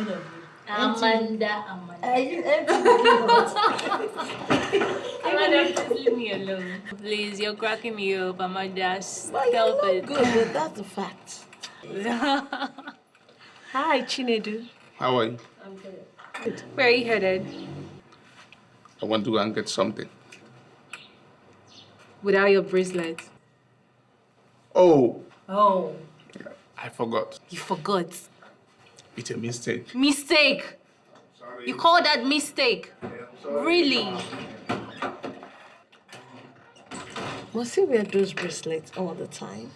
heard of you. Amanda. Amanda, please leave me alone. Please, you're cracking me up, Amanda. Well, Stop you're it. not good, but that's the fact. Hi, Chinedu. How are you? I'm good. Where are you headed? I want to go and get something. Without your bracelet. Oh, Oh. I forgot. You forgot. It's a mistake. Mistake. Sorry. You call that mistake? Really? Must he wear those bracelets all the time?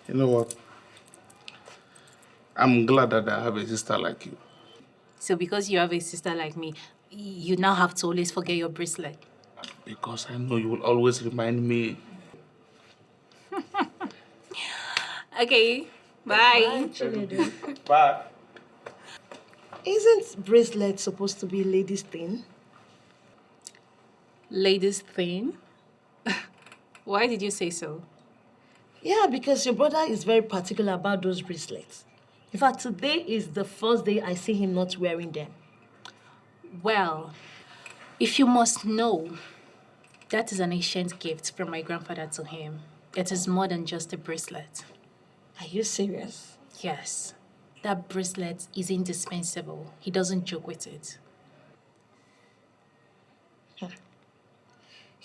You know what? I'm glad that I have a sister like you. So because you have a sister like me, you now have to always forget your bracelet. Because I know you will always remind me. Okay, bye. Chinedu. Bye. Isn't bracelet supposed to be a lady's thing? Ladies thing? Why did you say so? Yeah, because your brother is very particular about those bracelets. In fact, today is the first day I see him not wearing them. Well, if you must know, that is an ancient gift from my grandfather to him. It is more than just a bracelet. Are you serious? Yes, that bracelet is indispensable. He doesn't joke with it.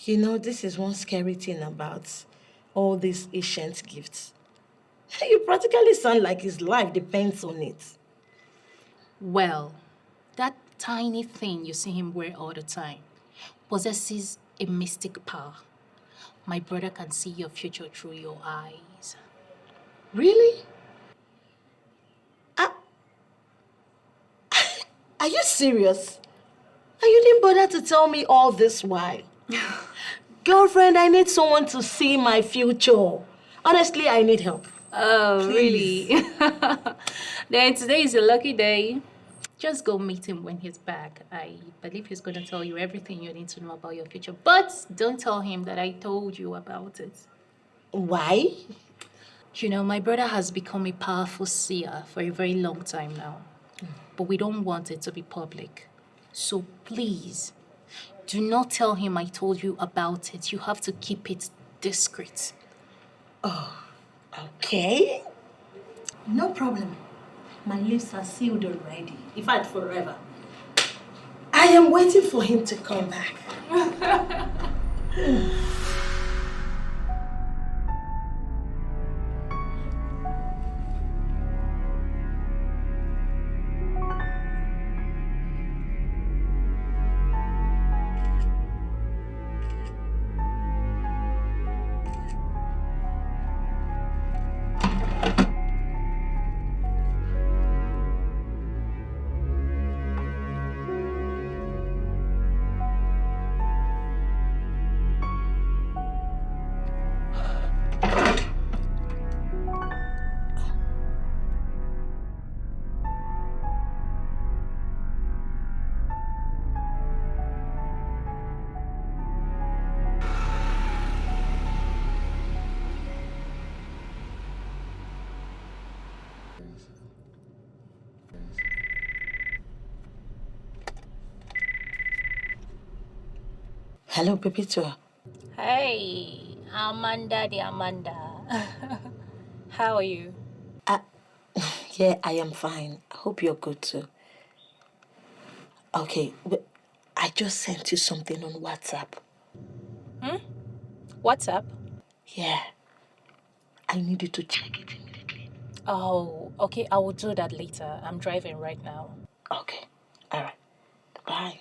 You know, this is one scary thing about all these ancient gifts. You practically sound like his life depends on it. Well, that tiny thing you see him wear all the time possesses a mystic power. My brother can see your future through your eyes. Really? Are you serious? And you didn't bother to tell me all this while? Girlfriend, I need someone to see my future. Honestly, I need help. Oh, Please. really? Then today is a lucky day. Just go meet him when he's back. I believe he's going to tell you everything you need to know about your future. But don't tell him that I told you about it. Why? You know, my brother has become a powerful seer for a very long time now. But we don't want it to be public. So please, do not tell him I told you about it. You have to keep it discreet. Okay. No problem. My lips are sealed already. In fact, forever. I am waiting for him to come back. Hello, Pepito. Hey, Amanda the Amanda. How are you? Yeah, I am fine. I hope you're good too. Okay, but I just sent you something on WhatsApp. What's up? Yeah. I need you to check it immediately. Oh, okay, I will do that later. I'm driving right now. Okay. All right. Bye.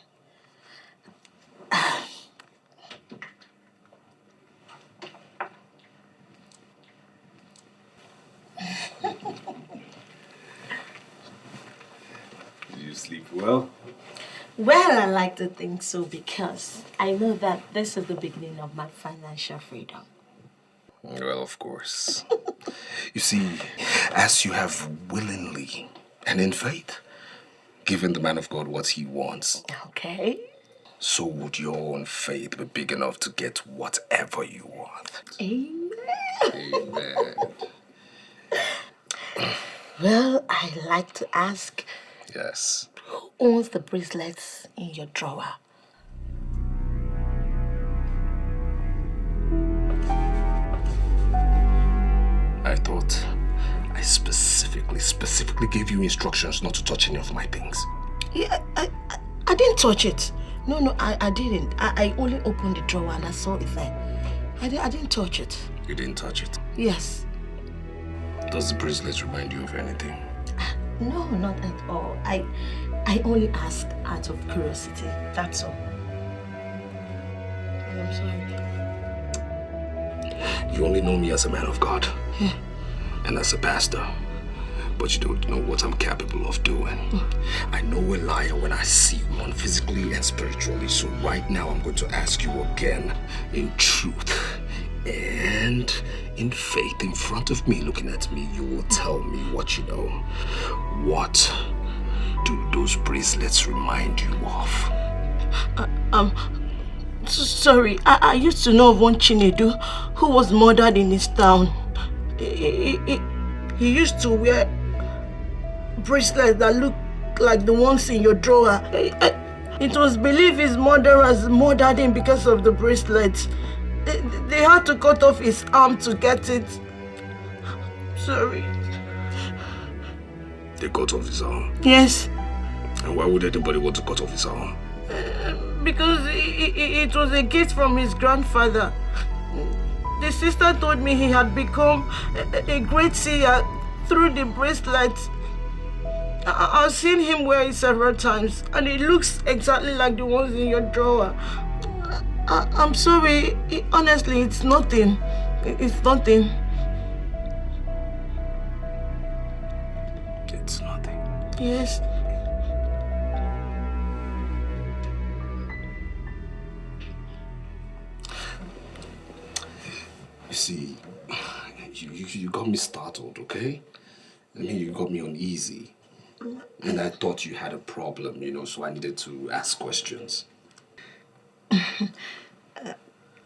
Did you sleep well? Well, I like to think so because I know that this is the beginning of my financial freedom. Well, of course. You see, as you have willingly and in faith given the man of God what he wants, Okay. so would your own faith be big enough to get whatever you want. Amen. Amen. Well, I like to ask, Yes. who owns the bracelets in your drawer? I thought I specifically gave you instructions not to touch any of my things. Yeah, I didn't touch it. No, I didn't. I only opened the drawer and I saw it there. I didn't touch it. You didn't touch it. Yes. Does the bracelet remind you of anything? No, not at all. I only asked out of curiosity. That's all. I'm sorry. You only know me as a man of God. Yeah. And as a pastor. But you don't know what I'm capable of doing. I know a liar when I see one, physically and spiritually. So right now I'm going to ask you again, in truth and in faith, in front of me, looking at me, you will tell me what you know. What do those bracelets remind you of? Sorry, I used to know of one Ini Edo who was murdered in his town. He used to wear bracelets that look like the ones in your drawer. It was believed his murderers murdered him because of the bracelets. They had to cut off his arm to get it. Sorry. They cut off his arm? Yes. And why would anybody want to cut off his arm? Because it was a gift from his grandfather. The sister told me he had become a great seer through the bracelet. I've seen him wear it several times, and it looks exactly like the ones in your drawer. I'm sorry. Honestly, it's nothing. It's nothing. It's nothing. Yes. You see, you got me startled, okay? I mean, you got me uneasy. And I thought you had a problem, you know, so I needed to ask questions.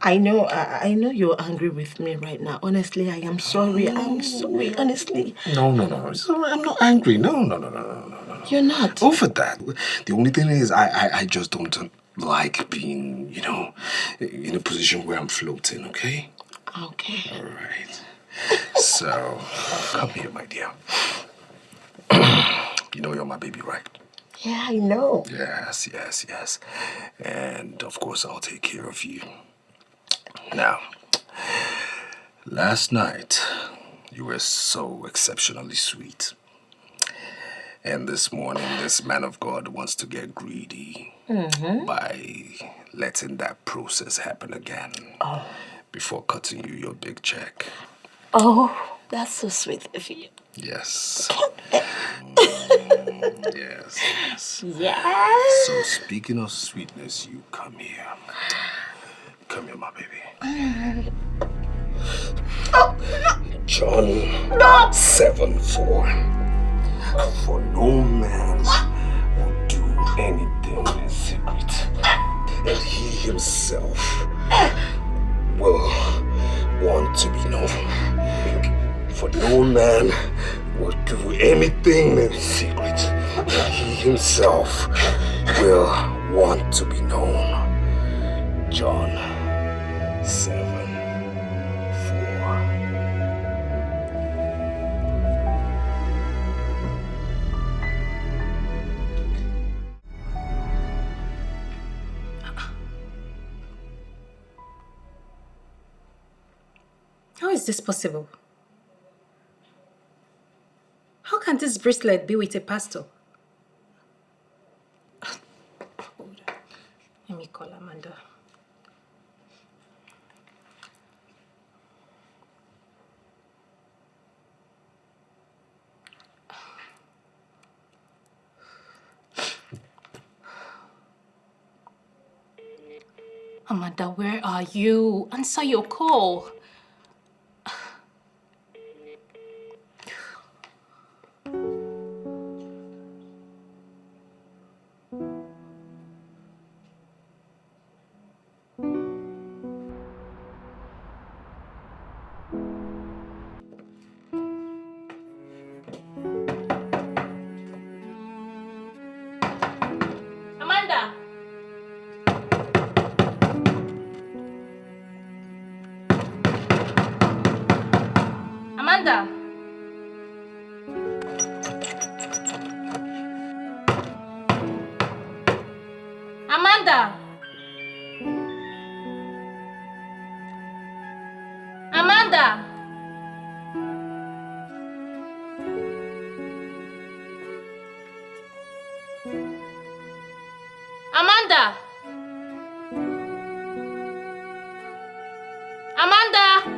I know you're angry with me right now. Honestly, I am sorry. I'm sorry, honestly. No. It's all right. I'm not angry. No. You're not? Over that. The only thing is, I just don't like being, you know, in a position where I'm floating, okay? Okay. All right. So, come here, my dear. You know you're my baby, right? Yeah, I know. Yes. And, of course, I'll take care of you. Now, last night, you were so exceptionally sweet. And this morning, this man of God wants to get greedy by letting that process happen again before cutting you your big check. Oh, that's so sweet of you. Yes. Yes. Yes. So, speaking of sweetness, you come here. Come here, my baby. John 7:4. For no man will do anything in secret, and he himself will want to be known. For no man will do anything in secret, and he himself will want to be known. John 7:4. How is this possible? How can this bracelet be with a pastor? Let me call Amanda. Amanda, where are you? Answer your call. Amanda! Amanda! Amanda! Amanda!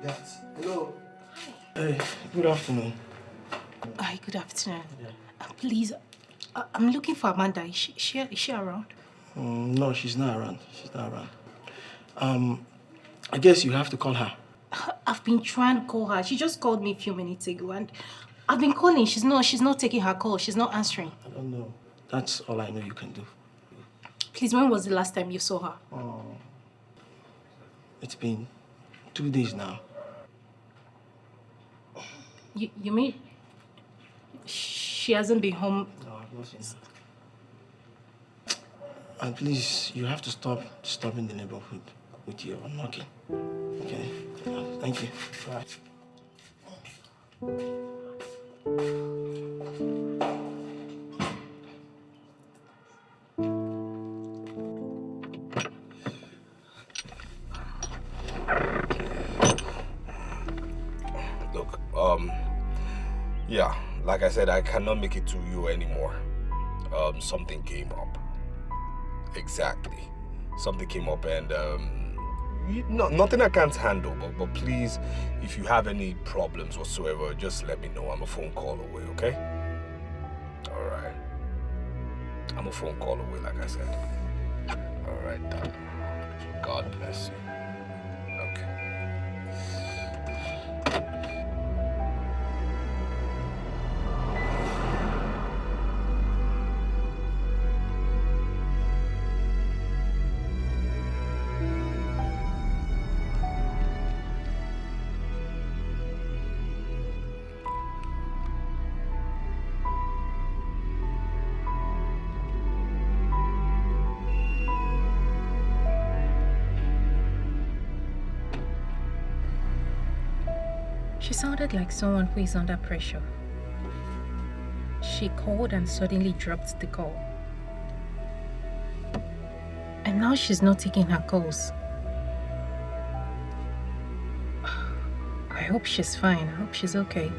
That's. Hello. Hey, good afternoon. Hi, good afternoon. Please, I'm looking for Amanda. Is she around? No, she's not around. She's not around. I guess you have to call her. I've been trying to call her. She just called me a few minutes ago, and I've been calling. She's not taking her call. She's not answering. I don't know. That's all I know you can do. Please, when was the last time you saw her? Oh, it's been 2 days now. You mean she hasn't been home? No, I've not seen her. And please, you have to stop disturbing the neighborhood with your knocking. Okay? Thank you. Bye. Look, yeah, like I said, I cannot make it to you anymore. Something came up. Exactly. Something came up and, nothing I can't handle, but please, if you have any problems whatsoever, just let me know. I'm a phone call away, okay? All right. I'm a phone call away, like I said. All right, then. God bless you. Okay. She sounded like someone who is under pressure. She called and suddenly dropped the call. And now she's not taking her calls. I hope she's fine. I hope she's okay.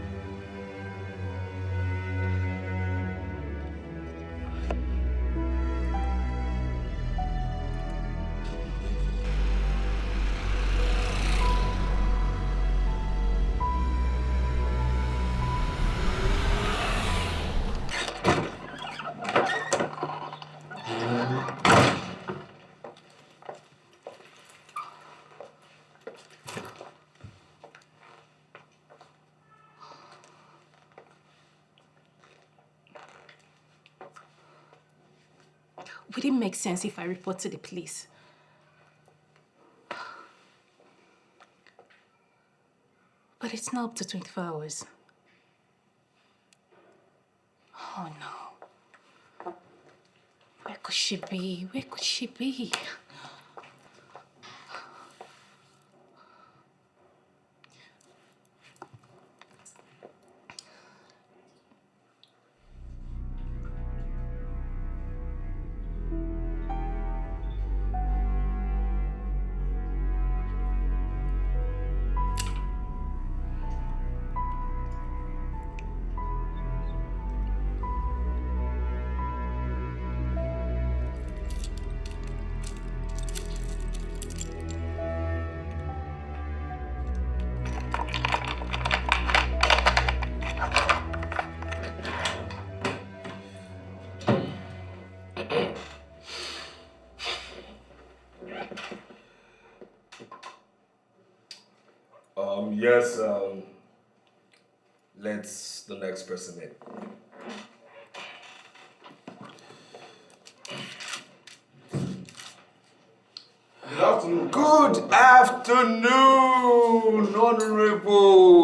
Would it make sense if I report to the police? But it's not up to 24 hours. Oh no. Where could she be? Where could she be? Yes, let's the next person in. Good afternoon. Good afternoon.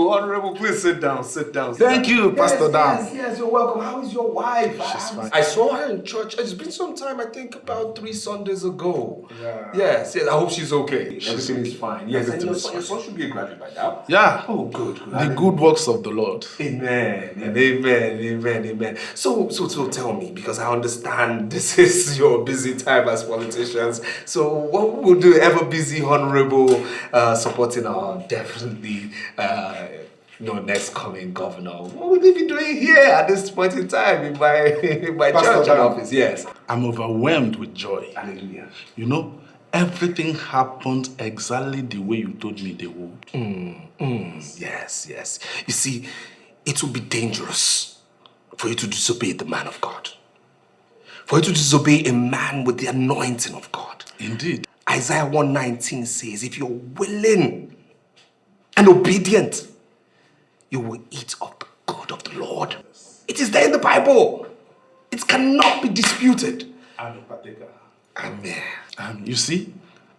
Honorable, please sit down, sit down. Thank you, Pastor Dan. Yes, you're welcome. How is your wife? She's fine. I saw her in church. It's been some time, I think about 3 Sundays ago. Yeah. Yes, I hope she's okay. She's Everything okay. is fine. Yes, and Everything your is son, should be a graduate by now. Yeah. Oh, good. The good works of the Lord. Amen. And amen. So tell me, because I understand this is your busy time as politicians. So what would the ever busy honorable supporting our definitely next coming governor? What would they be doing here at this point in time in my church and office? Yes. I'm overwhelmed with joy. Hallelujah. You know, everything happened exactly the way you told me they would. Yes. You see, it would be dangerous for you to disobey the man of God. For you to disobey a man with the anointing of God. Indeed. Isaiah 1:19 says, if you're willing and obedient, you will eat of the good of the Lord. It is there in the Bible. It cannot be disputed. I'm a partaker. Amen. You see,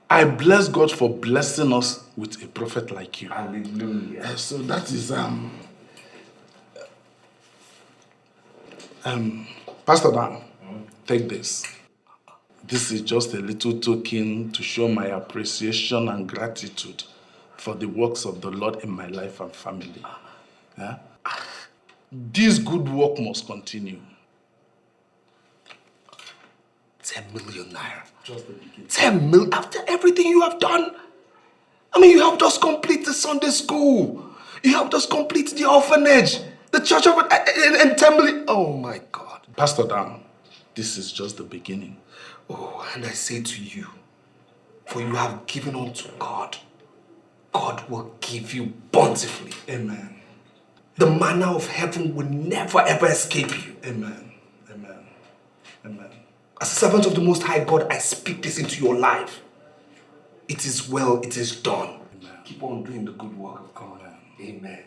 I bless God for blessing us with a prophet like you. Hallelujah. So that is Pastor Dan, take this. This is just a little token to show my appreciation and gratitude for the works of the Lord in my life and family. Yeah? This good work must continue. 10 million naira. Just the beginning. 10 million after everything you have done. I mean, you helped us complete the Sunday school. You helped us complete the orphanage, the church of and 10 million. Oh my God. Pastor Dan, this is just the beginning. Oh, and I say to you, for you have given unto God, God will give you bountifully. Amen. The manna of heaven will never ever escape you. Amen. As a servant of the Most High God, I speak this into your life. It is well, it is done. Amen. Keep on doing the good work of God. Amen.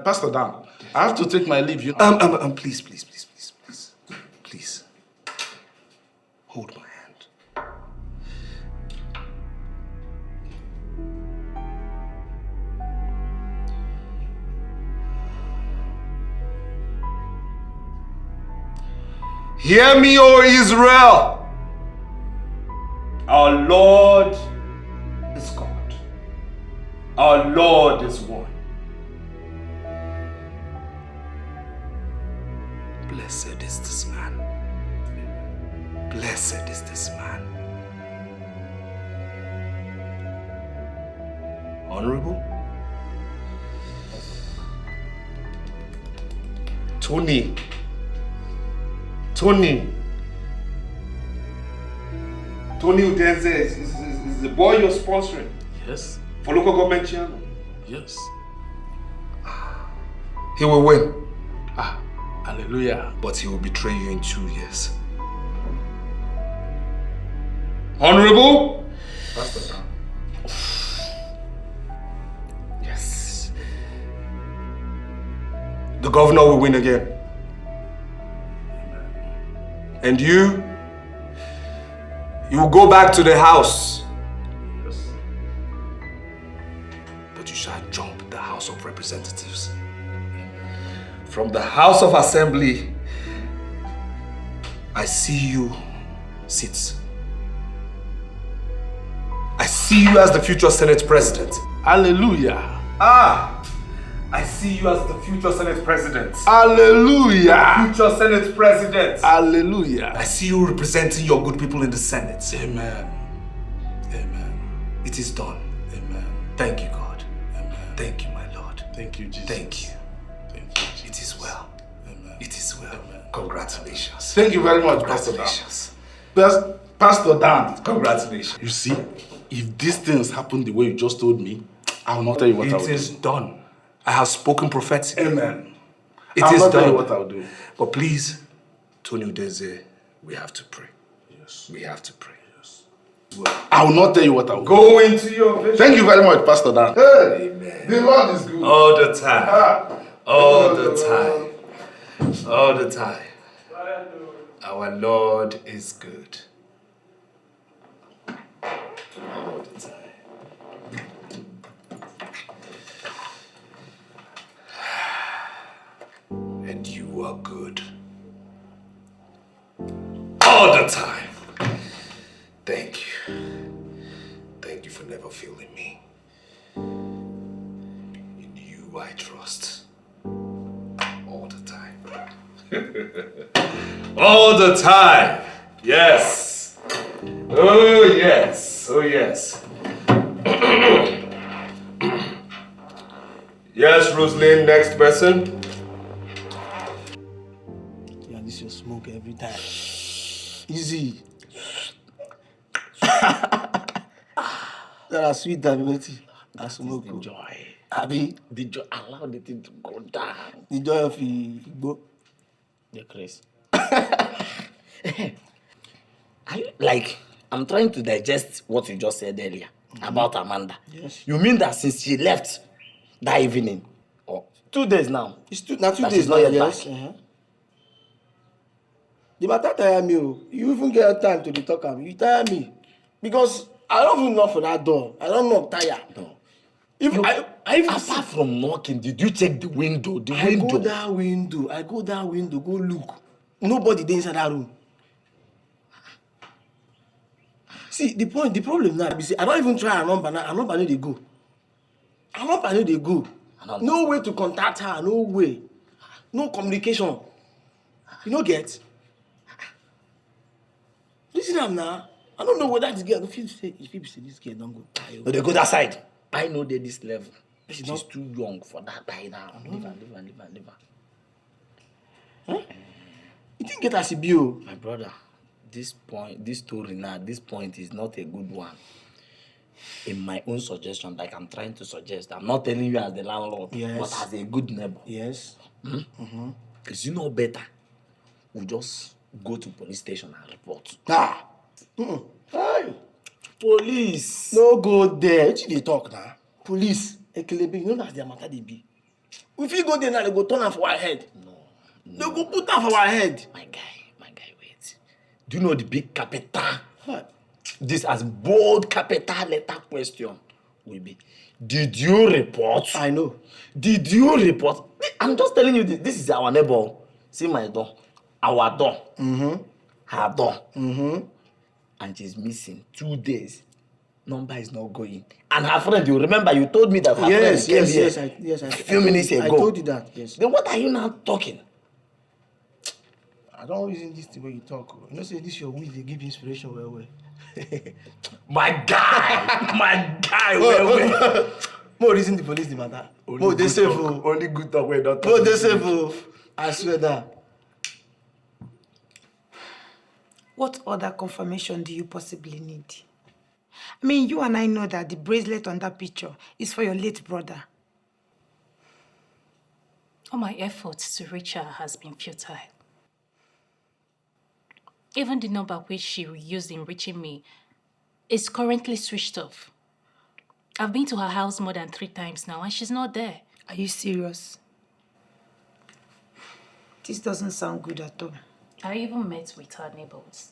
Pastor Dan, I have to take my leave. Please. Hold my hand. Hear me, O Israel. Our Lord is God. Our Lord is one. Blessed is this man. Blessed is this man. Honorable Tony Udenze is the boy you're sponsoring. Yes. For local government chairman. Yes. He will win. Hallelujah. But he will betray you in 2 years. Honorable? Pastor Dan. Yes. The governor will win again. And you will go back to the house. Yes. But you shall jump the House of Representatives. From the House of Assembly, I see you sit. I see you as the future Senate President. Hallelujah. I see you as the future Senate President. Hallelujah. Future Senate President. Hallelujah. I see you representing your good people in the Senate. Amen. It is done. Amen. Thank you, God. Amen. Thank you, my Lord. Thank you, Jesus. Thank you. Thank you, Jesus. It is well. Amen. It is well. Amen. Congratulations. Thank you very much, Pastor Dan. Congratulations. Pastor Dan. Congratulations. You see, if these things happen the way you just told me, I will not tell you what I will do. It is done. I have spoken prophetically. Amen. It I'll is not tell you done. what I'll do. But please, Tony Udeze, we have to pray. Yes. We have to pray. Yes. I will not tell you what I will do. Go into your vision. Thank you very much, Pastor Dan. Amen. The Lord is good. All the time. All the time. All the time. Our Lord is good. All the time. feel in me. In you I trust. All the time. All the time! Yes! Oh yes! Oh yes! Yes, Rosalind, next person. Yeah, this your smoke every time. Easy. That are sweet, Davimeti. I smoke. The joy. Abi, The joy. Allow the thing to go down. the joy of Igbo. The Chris. I'm trying to digest what you just said earlier about Amanda. Yes. You mean that since she left that evening, or 2 days now, It's now 2 that days she's not now, yet yes. back? The matter tire me. You even get time to dey talk am. You tire me. Because I don't even knock for that door. I don't knock tire. No. If I even Apart from knocking, did you check the window? I go that window, go look. Nobody dey inside that room. See, the problem now be say I don't even try her number now. Her number no dey go. Her number no dey go. No way to contact her, no way. No communication. You no get? Listen am now. I don't know whether this girl, if you say this girl don't go die. No, they go that side. I know they this level. She's She's too young for that by now. Leave her. Huh? You think get as e be o? My brother, this story now, this point is not a good one. In my own suggestion, like I'm trying to suggest, I'm not telling you as the landlord, Yes. but as a good neighbor. Yes. Because you know better. We just go to police station and report. Ah. Hey. Police! No go there. What you dey talk now? Police. Ekelebe, you know that's their matter they be. If you go there now, they go turn am for our head. No. They go put am for our head. My guy, wait. Do you know the big capital? What? This as bold capital letter question will be, did you report? I know. Did you report? I'm just telling you this is our neighbor. See my door. Our door. Her door. And she's missing 2 days. Number is not going. And her friend, you remember you told me that her friend came here Yes. a few minutes ago. I told you that, yes. Then what are you now talking? I don't reason this the way you talk. You know, say this your will, they give you inspiration well. My guy, well. More reason the police the matter. More they say for Only good talk we don't talk. more they say for. I swear that. What other confirmation do you possibly need? I mean, you and I know that the bracelet on that picture is for your late brother. All my efforts to reach her has been futile. Even the number which she used in reaching me is currently switched off. I've been to her house more than 3 times now and she's not there. Are you serious? This doesn't sound good at all. I even met with her neighbors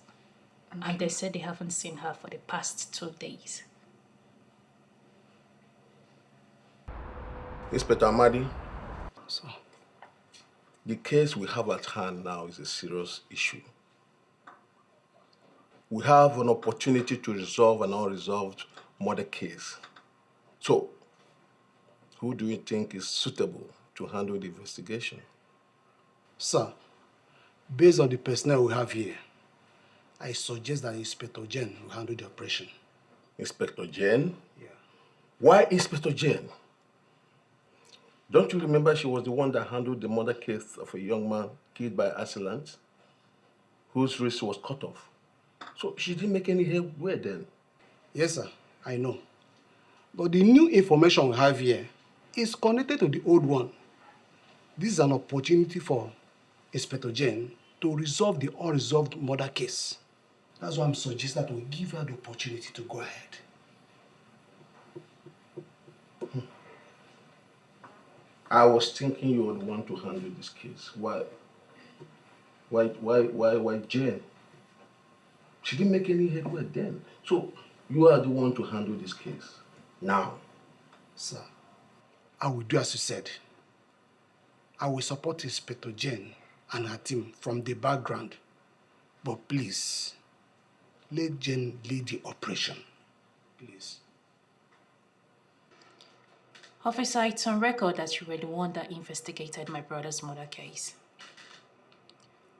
and they said they haven't seen her for the past 2 days. Inspector Amadi, sir, the case we have at hand now is a serious issue. We have an opportunity to resolve an unresolved murder case. So, who do you think is suitable to handle the investigation? Sir, based on the personnel we have here, I suggest that Inspector Jen will handle the operation. Inspector Jen? Yeah. Why Inspector Jen? Don't you remember she was the one that handled the murder case of a young man killed by assailant, whose wrist was cut off? So she didn't make any headway then. Yes, sir, I know. But the new information we have here is connected to the old one. This is an opportunity for Inspector Jen to resolve the unresolved murder case. That's why I'm suggesting that we give her the opportunity to go ahead. I was thinking you would want to handle this case. Why Jen? She didn't make any headway then. So you are the one to handle this case now. Sir, I will do as you said. I will support Inspector Jen and her team from the background. But please, let Jen lead the operation. Please. Officer, it's on record that you were the one that investigated my brother's murder case.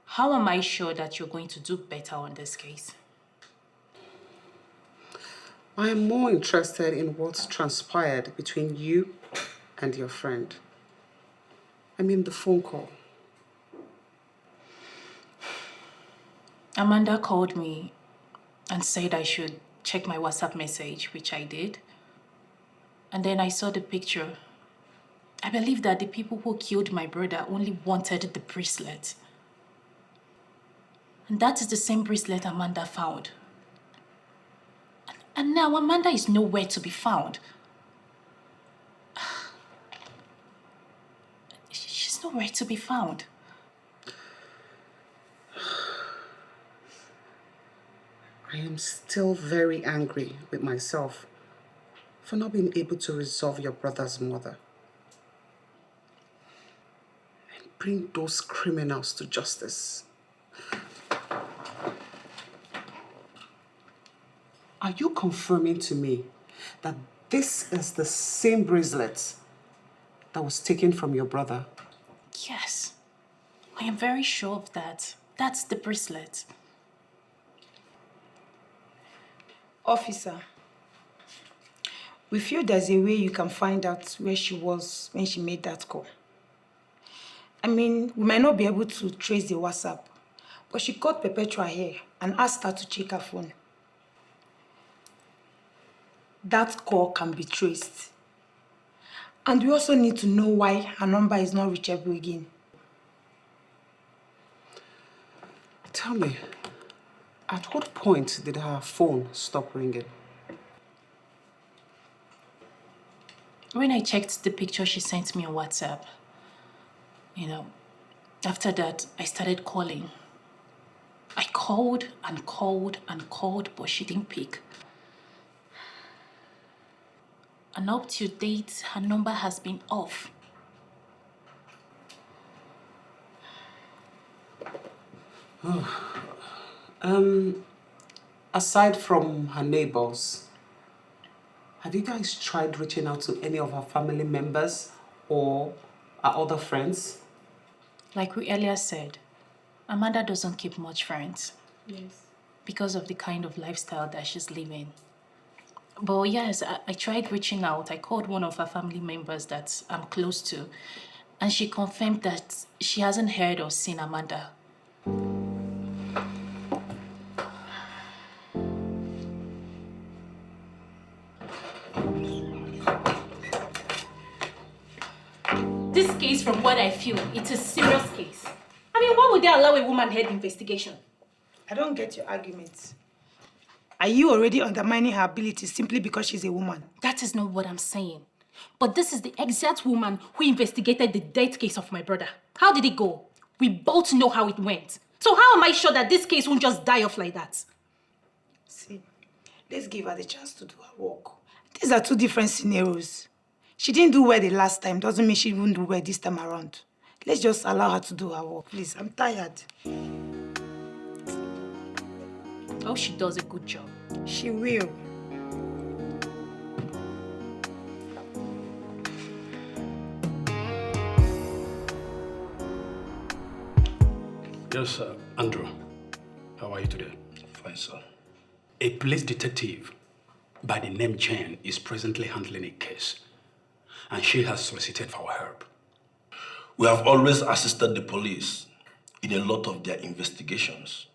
How am I sure that you're going to do better on this case? I am more interested in what's transpired between you and your friend. I mean the phone call. Amanda called me and said I should check my WhatsApp message, which I did. And then I saw the picture. I believe that the people who killed my brother only wanted the bracelet. And that is the same bracelet Amanda found. And now Amanda is nowhere to be found. She's nowhere to be found. I am still very angry with myself for not being able to resolve your brother's murder and bring those criminals to justice. Are you confirming to me that this is the same bracelet that was taken from your brother? Yes, I am very sure of that. That's the bracelet. Officer, we feel there's a way you can find out where she was when she made that call. I mean, we might not be able to trace the WhatsApp, but she called Perpetua here and asked her to check her phone. That call can be traced. And we also need to know why her number is not reachable again. Tell me, at what point did her phone stop ringing? When I checked the picture she sent me on WhatsApp, after that, I started calling. I called and called and called, but she didn't pick. And up to date, her number has been off. Aside from her neighbors, have you guys tried reaching out to any of her family members or her other friends? Like we earlier said, Amanda doesn't keep much friends. Yes. Because of the kind of lifestyle that she's living. But yes, I tried reaching out. I called one of her family members that I'm close to, and she confirmed that she hasn't heard or seen Amanda. This case, from what I feel, it's a serious case. I mean, why would they allow a woman-head investigation? I don't get your argument. Are you already undermining her abilities simply because she's a woman? That is not what I'm saying. But this is the exact woman who investigated the death case of my brother. How did it go? We both know how it went. So how am I sure that this case won't just die off like that? See, let's give her the chance to do her work. These are two different scenarios. She didn't do well the last time, doesn't mean she won't do well this time around. Let's just allow her to do her work, please. I'm tired. I hope she does a good job. She will. Yes, Andrew. How are you today? Fine, sir. A police detective by the name Jane is presently handling a case, and she has solicited for our help. We have always assisted the police in a lot of their investigations,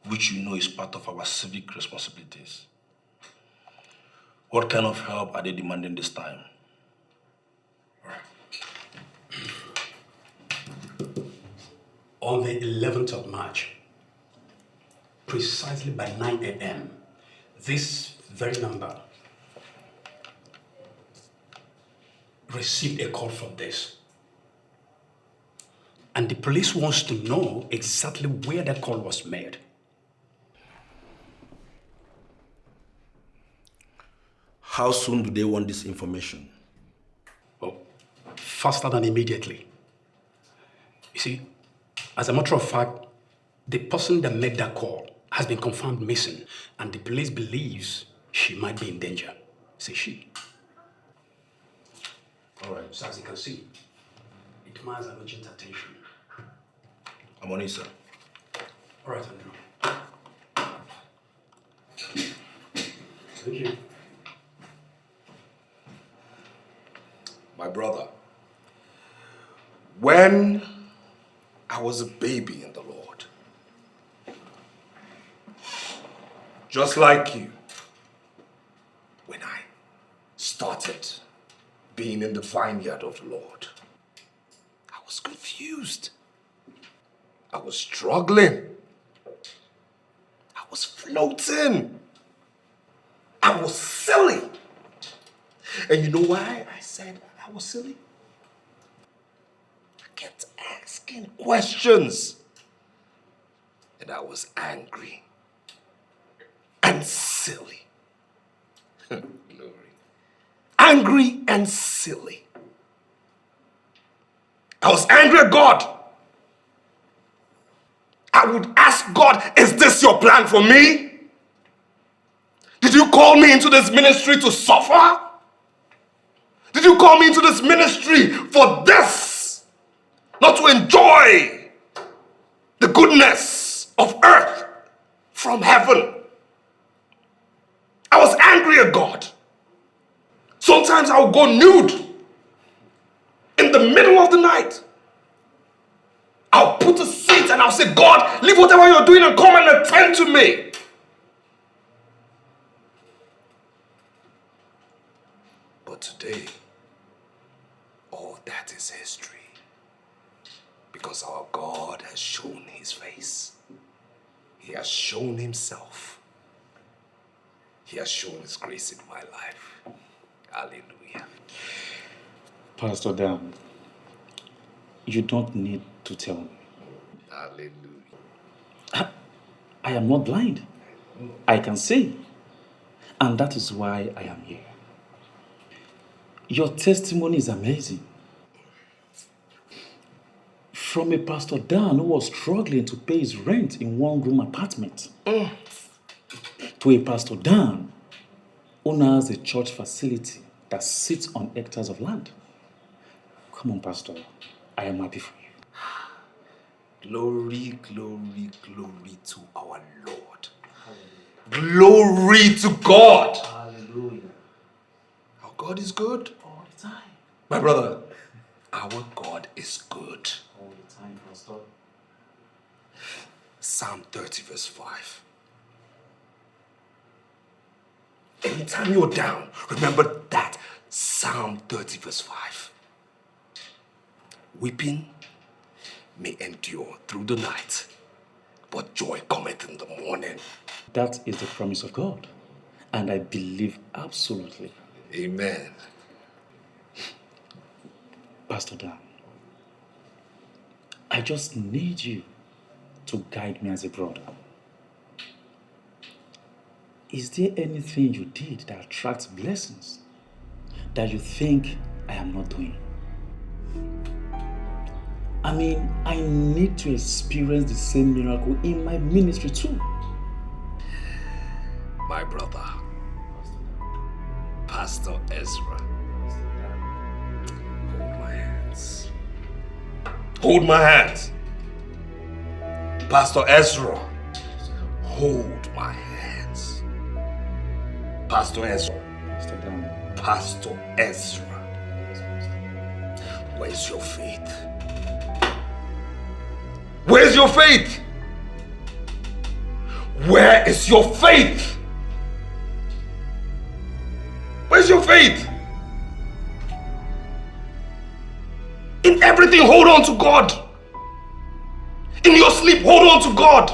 which you know is part of our civic responsibilities. What kind of help are they demanding this time? On the 11th of March, precisely by 9 a.m., this very number received a call from this. And the police wants to know exactly where that call was made. How soon do they want this information? Oh, faster than immediately. You see, as a matter of fact, the person that made that call has been confirmed missing, and the police believes she might be in danger. Say she. All right. So as you can see, it demands an urgent attention. I'm on it, sir. All right, Andrew. Thank you. My brother, when I was a baby in the Lord, just like you, when I started being in the vineyard of the Lord, I was confused. I was struggling. I was floating. I was silly. And you know why I said I was silly? I kept asking questions. And I was angry and silly. Glory. Angry and silly. I was angry at God. I would ask God, is this your plan for me? Did you call me into this ministry to suffer? Did you call me into this ministry for this? Not to enjoy the goodness of earth from heaven. I was angry at God. Sometimes I would go nude in the middle of the night. I'll put a seat and I'll say, God, leave whatever you're doing and come and attend to me. But today, all that is history. Because our God has shown his face. He has shown himself. He has shown his grace in my life. Hallelujah. Pastor Dan, you don't need to tell me. Hallelujah. I am not blind. I can see. And that is why I am here. Your testimony is amazing. From a Pastor Dan who was struggling to pay his rent in one-room apartment, to a Pastor Dan who now has a church facility that sits on hectares of land. Come on, Pastor. I am happy for you. Glory, glory, glory to our Lord. Glory to God. Hallelujah. Our God is good. All the time. My brother, our God is good. All the time, Pastor. Psalm 30 verse 5. Anytime you're down, remember that Psalm 30 verse 5. Weeping may endure through the night, but joy cometh in the morning. That is the promise of God. And I believe absolutely. Amen. Pastor Dan, I just need you to guide me as a brother. Is there anything you did that attracts blessings that you think I am not doing? I mean, I need to experience the same miracle in my ministry too. My brother, Pastor Ezra, hold my hands. Hold my hands. Pastor Ezra, hold my hands. Pastor Ezra. Pastor Ezra. Where's your faith? Where's your faith? Where is your faith? Where's your faith? In everything, hold on to God. In your sleep, hold on to God.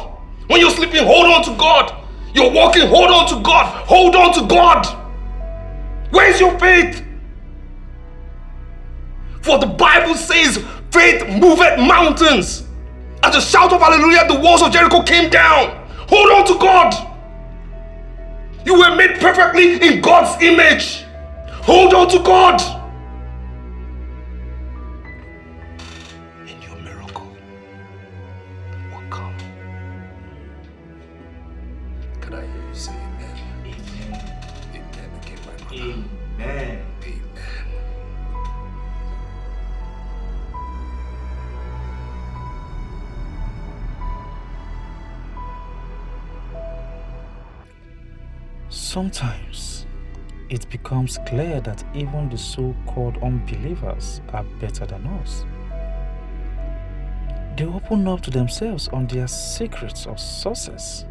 When you're sleeping, hold on to God. You're walking, hold on to God. Hold on to God. Where's your faith? For the Bible says, faith moveth mountains. At the shout of hallelujah, the walls of Jericho came down. Hold on to God. You were made perfectly in God's image. Hold on to God. And your miracle will come. Can I hear you say amen? Amen. Amen again, my brother. Amen. Amen. Sometimes it becomes clear that even the so-called unbelievers are better than us. They open up to themselves on their secrets of success.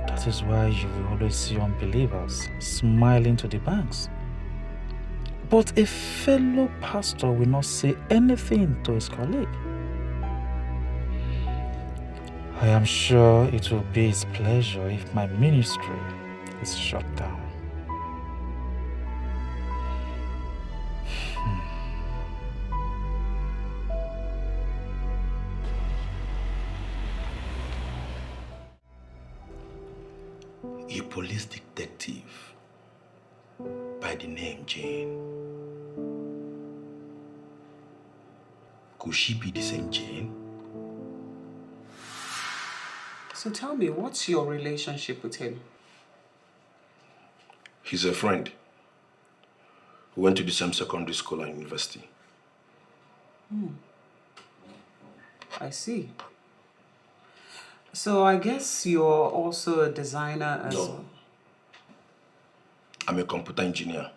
That is why you will always see unbelievers smiling to the banks. But a fellow pastor will not say anything to his colleague. I am sure it will be his pleasure if my ministry is shut down. A police detective by the name Jane. Could she be the same Jane? So tell me, what's your relationship with him? He's a friend. We went to the same secondary school and university. I see. So I guess you're also a designer as well. No. I'm a computer engineer.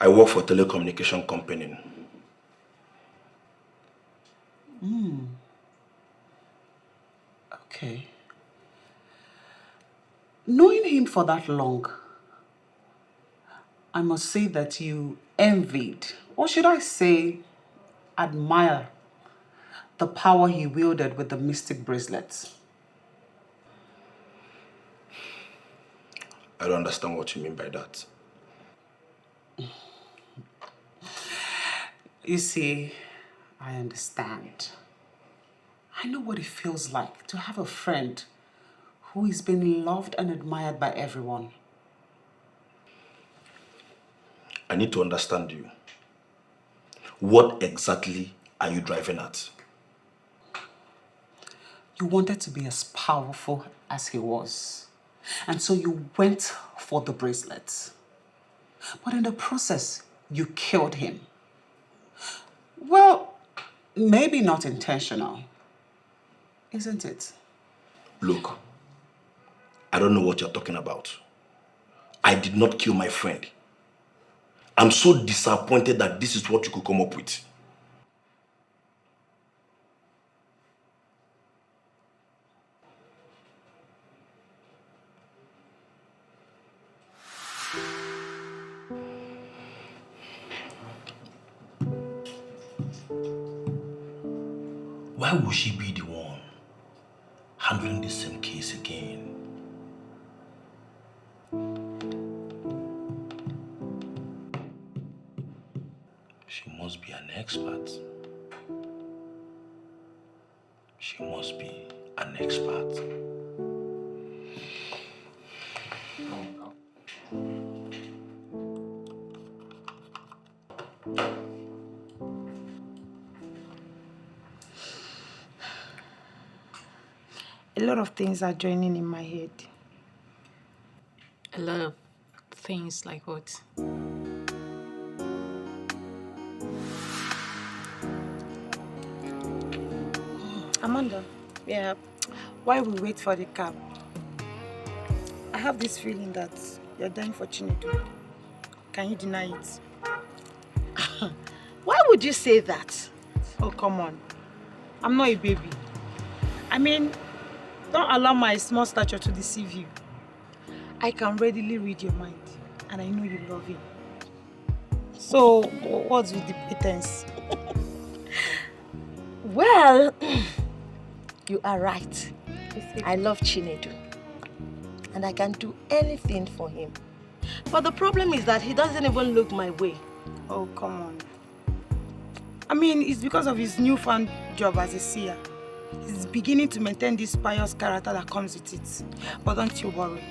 I work for a telecommunication company. Okay. Knowing him for that long, I must say that you envied, or should I say, admire, the power he wielded with the mystic bracelets. I don't understand what you mean by that. You see, I understand. I know what it feels like to have a friend who is being loved and admired by everyone. I need to understand you. What exactly are you driving at? You wanted to be as powerful as he was. And so you went for the bracelets. But in the process, you killed him. Well, maybe not intentional, isn't it? Look, I don't know what you're talking about. I did not kill my friend. I'm so disappointed that this is what you could come up with. Why would she be the one handling the same case again? She must be an expert. She must be an expert. A lot of things are joining in my head. A lot of things like what? Amanda, yeah, while we wait for the cab, I have this feeling that you're dying for Chinedu. Can you deny it? Why would you say that? Oh, come on. I'm not a baby. I mean, don't allow my small stature to deceive you. I can readily read your mind, and I know you love him. So, what's with the pretense? Well, you are right. I love Chinedu. And I can do anything for him. But the problem is that he doesn't even look my way. Oh, come on. I mean, it's because of his newfound job as a seer. He's beginning to maintain this pious character that comes with it. But don't you worry.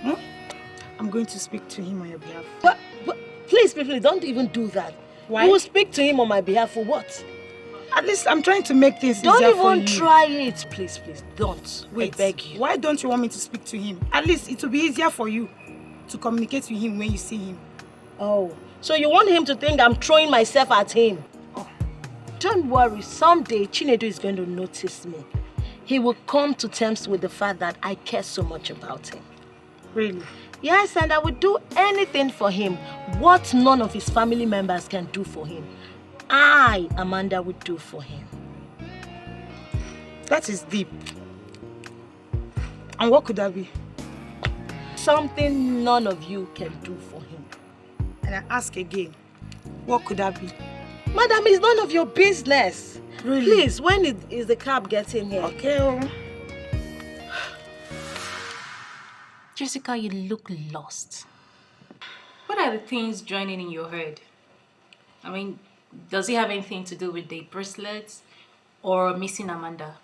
I'm going to speak to him on your behalf. But please, don't even do that. Why? You will speak to him on my behalf for what? At least I'm trying to make things easier Don't for you. even try it, please. Don't. Wait, I beg you. Why don't you want me to speak to him? At least it will be easier for you to communicate with him when you see him. Oh, so you want him to think I'm throwing myself at him? Oh. Don't worry, someday Chinedu is going to notice me. He will come to terms with the fact that I care so much about him. Really? Yes, and I would do anything for him. What none of his family members can do for him, I, Amanda, would do for him. That is deep. And what could that be? Something none of you can do for him. And I ask again, what could that be? Madam, it's none of your business. Really? Please, when is the cab getting here? Okay. Jessica, you look lost. What are the things joining in your head? I mean, does it have anything to do with the bracelets or missing Amanda?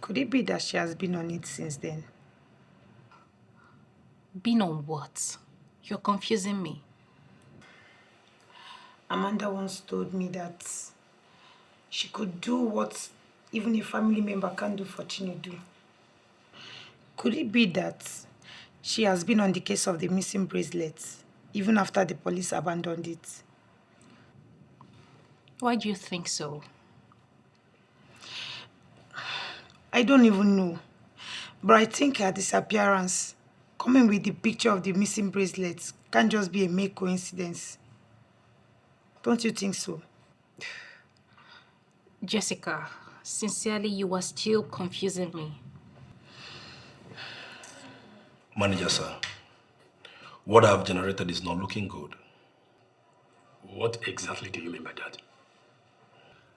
Could it be that she has been on it since then? Been on what? You're confusing me. Amanda once told me that she could do what even a family member can't do for Chinedu. Could it be that she has been on the case of the missing bracelets even after the police abandoned it? Why do you think so? I don't even know. But I think her disappearance, coming with the picture of the missing bracelets, can't just be a mere coincidence. Don't you think so? Jessica, sincerely, you are still confusing me. Manager, sir, what I've generated is not looking good. What exactly do you mean by that?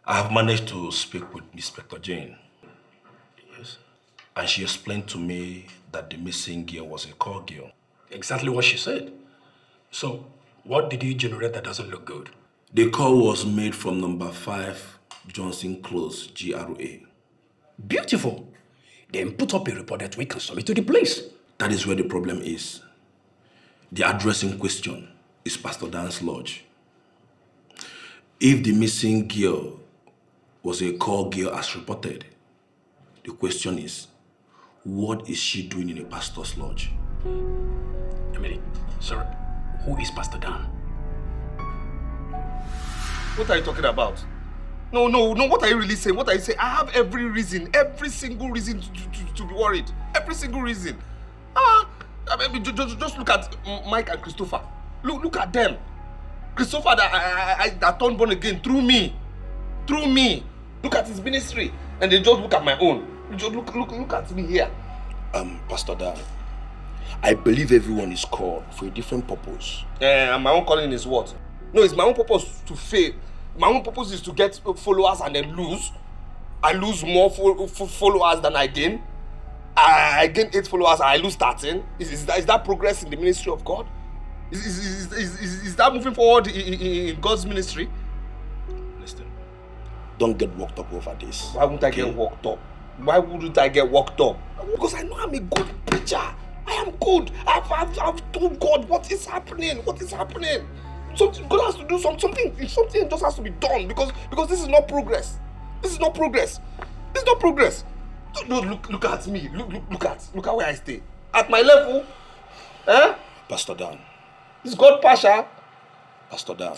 I have managed to speak with Inspector Jane. Yes. And she explained to me that the missing girl was a call girl. Exactly what she said. So, what did you generate that doesn't look good? The call was made from number 5 Johnson Close, GRA. Beautiful. Then put up a report that we can submit to the police. That is where the problem is. The address in question is Pastor Dan's lodge. If the missing girl was a call girl as reported, the question is, what is she doing in a pastor's lodge? Emily, sir, who is Pastor Dan? What are you talking about? No, what are you really saying? What are you saying? I have every single reason to be worried. Every single reason. I mean, just look at Mike and Christopher. Look at them. Christopher that turned born again through me. Look at his ministry. And they just look at my own. Just look at me here. Pastor Dan, I believe everyone is called for a different purpose. And my own calling is what? No, it's my own purpose to fail. My own purpose is to get followers and then lose. I lose more followers than I gain. I gain 8 followers and I lose 13. Is that progress in the ministry of God? Is that moving forward in God's ministry? Listen, don't get worked up over this. Why wouldn't I get worked up? Why wouldn't I get worked up? Because I know I'm a good preacher. I am good. I've told God what is happening. Something God has to do something just has to be done because this is not progress. Look at me. Look at where I stay. At my level. Pastor Dan. Is God partial? Pastor Dan,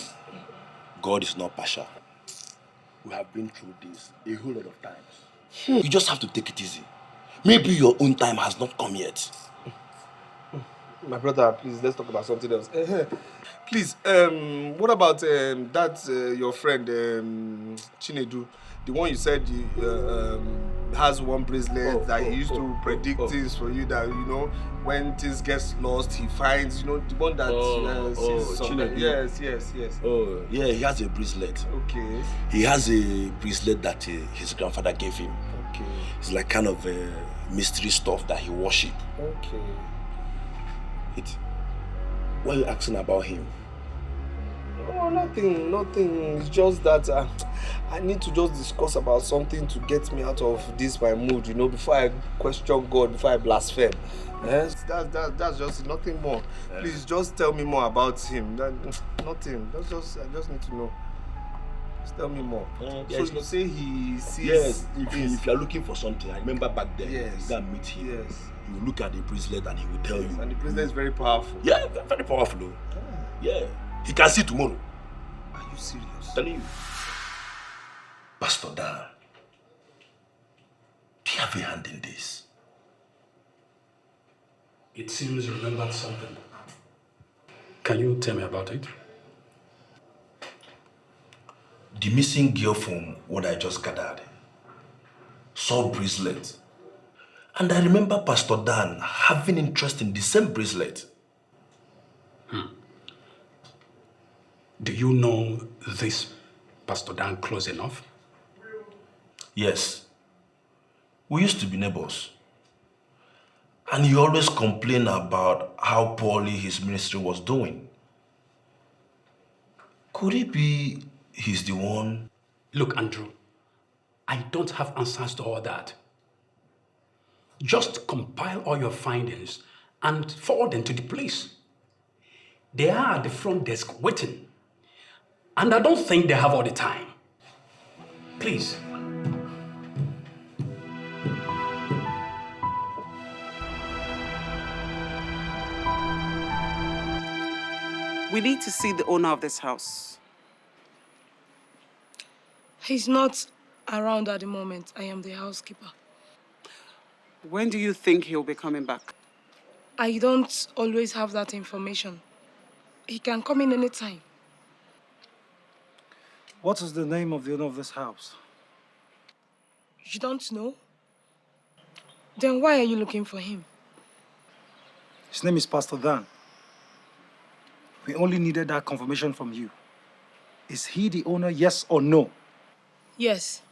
God is not partial. We have been through this a whole lot of times. You just have to take it easy. Maybe your own time has not come yet. My brother, please, let's talk about something else. Please, what about your friend, Chinedu? The one you said has one bracelet that he used to predict things for you that, when things get lost, he finds, the one that sees something. Yes. Oh, yeah, he has a bracelet. Okay. He has a bracelet that his grandfather gave him. Okay. It's like kind of mystery stuff that he worship. Okay. Why are you asking about him? Oh, nothing. It's just that I need to just discuss about something to get me out of this my mood, before I question God, before I blaspheme. Yes, that's just nothing more. Please just tell me more about him. Nothing. I just need to know. Just tell me more. So you say he sees. Yes. If you are looking for something, I remember back then. Yes. You can meet him. Yes. You look at the bracelet and he will tell you. And the bracelet is very powerful. Yeah, very powerful though. Yeah. He can see tomorrow. Are you serious? I'm telling you. Pastor Dan, he have a hand in this? It seems you remembered something. Can you tell me about it? The missing girl from what I just gathered saw bracelet. And I remember Pastor Dan having interest in the same bracelet. Do you know this Pastor Dan close enough? Yes. We used to be neighbors. And he always complained about how poorly his ministry was doing. Could it be he's the one? Look, Andrew, I don't have answers to all that. Just compile all your findings and forward them to the police. They are at the front desk waiting. And I don't think they have all the time. Please. We need to see the owner of this house. He's not around at the moment. I am the housekeeper. When do you think he'll be coming back? I don't always have that information. He can come in anytime. What is the name of the owner of this house? You don't know? Then why are you looking for him? His name is Pastor Dan. We only needed that confirmation from you. Is he the owner, yes or no? Yes,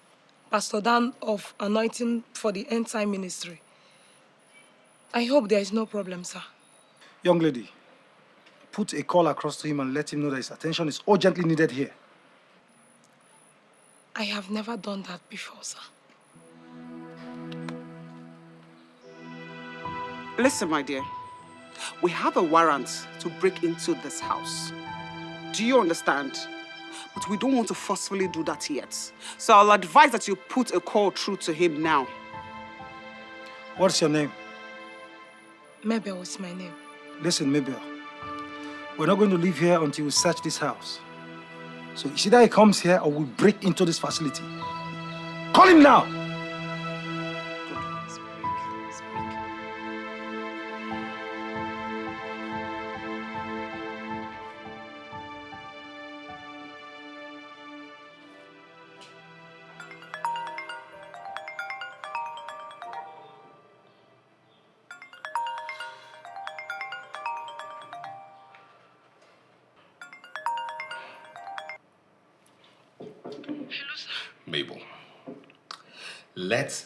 Pastor Dan of Anointing for the End Time Ministry. I hope there is no problem, sir. Young lady, put a call across to him and let him know that his attention is urgently needed here. I have never done that before, sir. Listen, my dear. We have a warrant to break into this house. Do you understand? But we don't want to forcefully do that yet. So I'll advise that you put a call through to him now. What's your name? Mabel is my name. Listen, Mabel. We're not going to leave here until we search this house. So it's either he comes here or we break into this facility. Call him now! Mabel, let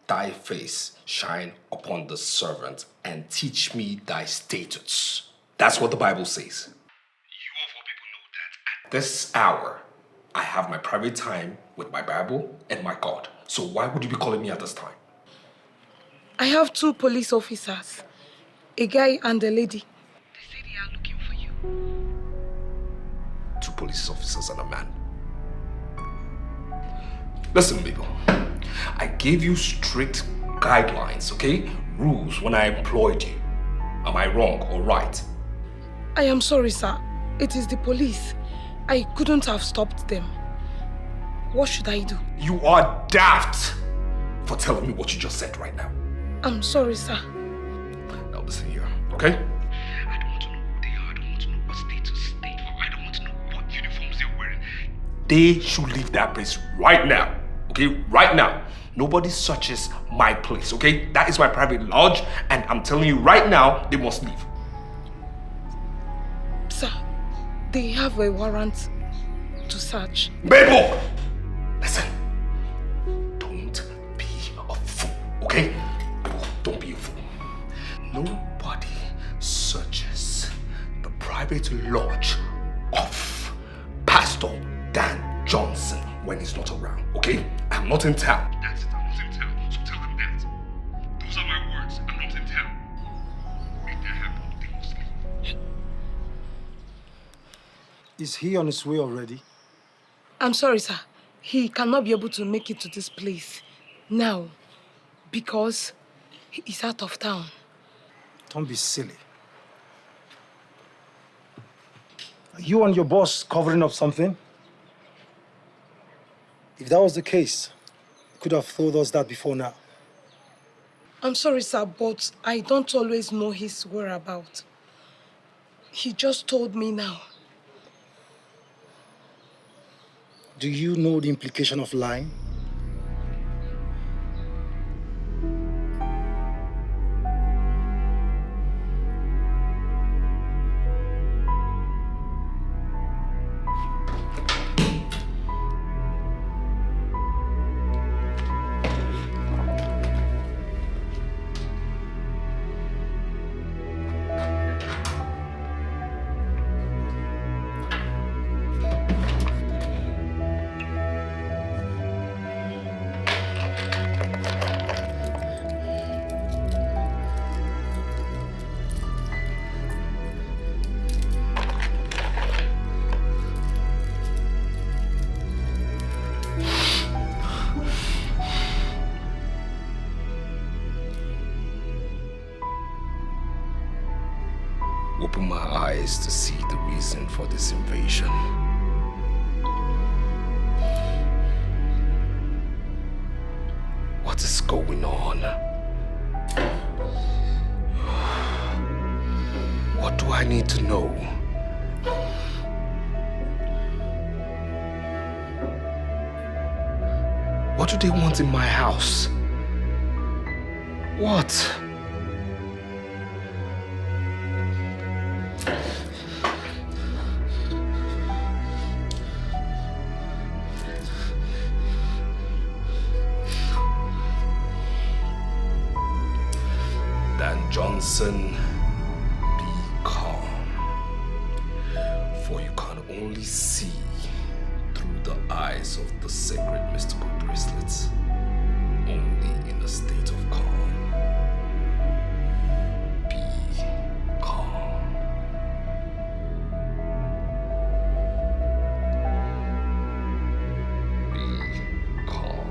thy face shine upon the servant and teach me thy statutes. That's what the Bible says. You of all people know that at this hour, I have my private time with my Bible and my God. So why would you be calling me at this time? I have 2 police officers, a guy and a lady. They say they are looking for you. 2 police officers and a man. Listen, Mabel, I gave you strict guidelines, okay? Rules when I employed you. Am I wrong or right? I am sorry, sir. It is the police. I couldn't have stopped them. What should I do? You are daft for telling me what you just said right now. I'm sorry, sir. Now listen here, okay? I don't want to know who they are. I don't want to know what status they are. I don't want to know what uniforms they're wearing. They should leave that place right now. Okay, right now. Nobody searches my place, okay? That is my private lodge, and I'm telling you right now, they must leave. Sir, they have a warrant to search. Mabel! Listen, don't be a fool, okay? Don't be a fool. Nobody searches the private lodge of Pastor Dan Johnson when he's not around, okay? I'm not in town. That's it, I'm not in town. So tell them that. Those are my words. I'm not in town. Make that happen. They must leave. Is he on his way already? I'm sorry, sir. He cannot be able to make it to this place now because he is out of town. Don't be silly. Are you and your boss covering up something? If that was the case, you could have told us that before now. I'm sorry, sir, but I don't always know his whereabouts. He just told me now. Do you know the implication of lying? Open my eyes to see the reason for this invasion. What is going on? What do I need to know? What do they want in my house? What? Johnson, be calm, for you can only see through the eyes of the sacred mystical bracelets, only in a state of calm. Be calm. Be calm.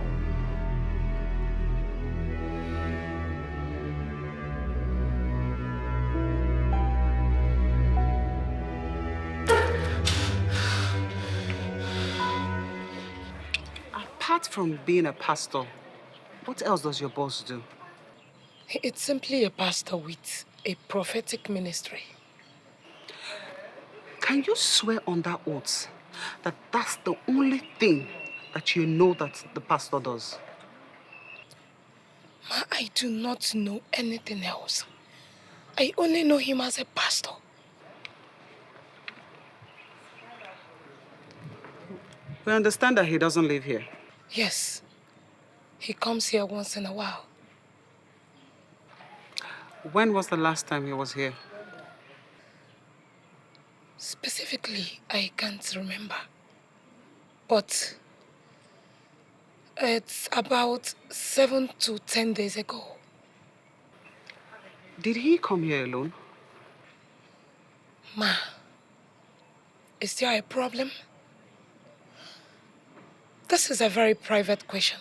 Apart from being a pastor, what else does your boss do? It's simply a pastor with a prophetic ministry. Can you swear on that oath that that's the only thing that you know that the pastor does? Ma, I do not know anything else. I only know him as a pastor. We understand that he doesn't live here. Yes. He comes here once in a while. When was the last time he was here? Specifically, I can't remember. But it's about 7 to 10 days ago. Did he come here alone? Ma, is there a problem? This is a very private question.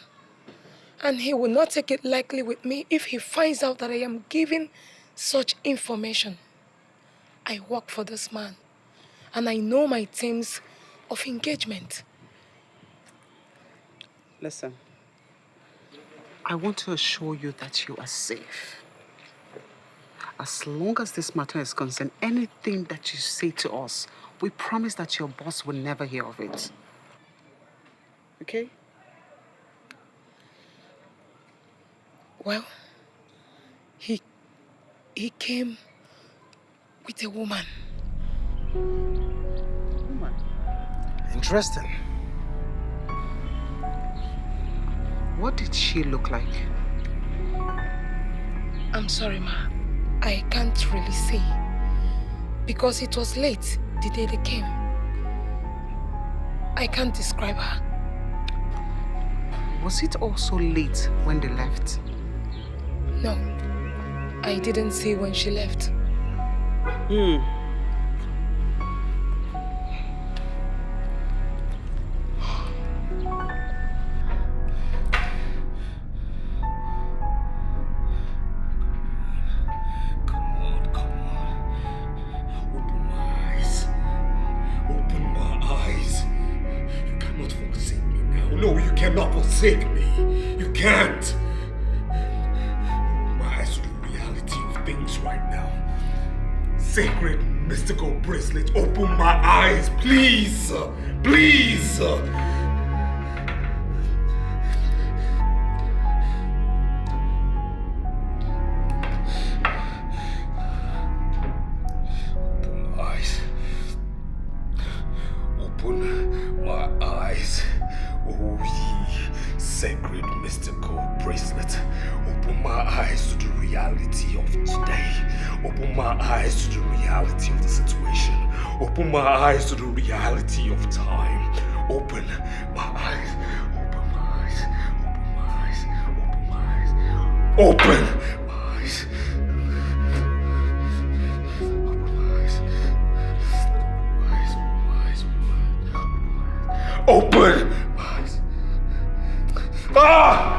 And he will not take it lightly with me if he finds out that I am giving such information. I work for this man, and I know my terms of engagement. Listen, I want to assure you that you are safe. As long as this matter is concerned, anything that you say to us, we promise that your boss will never hear of it. Okay? Well, he came with a woman. Woman? Interesting. What did she look like? I'm sorry, Ma. I can't really say. Because it was late the day they came. I can't describe her. Was it also late when they left? No. I didn't see when she left. No, you cannot forsake me. You can't. My Sacred mystical bracelet, open my eyes, please! Please! Open my eyes, oh ye sacred mystical bracelet. Open my eyes to the reality of today. Open my eyes to the reality of the situation. Open my eyes to the reality of time. Open my eyes, open my eyes, open my eyes, open my eyes, open my eyes. Open my eyes. Ah!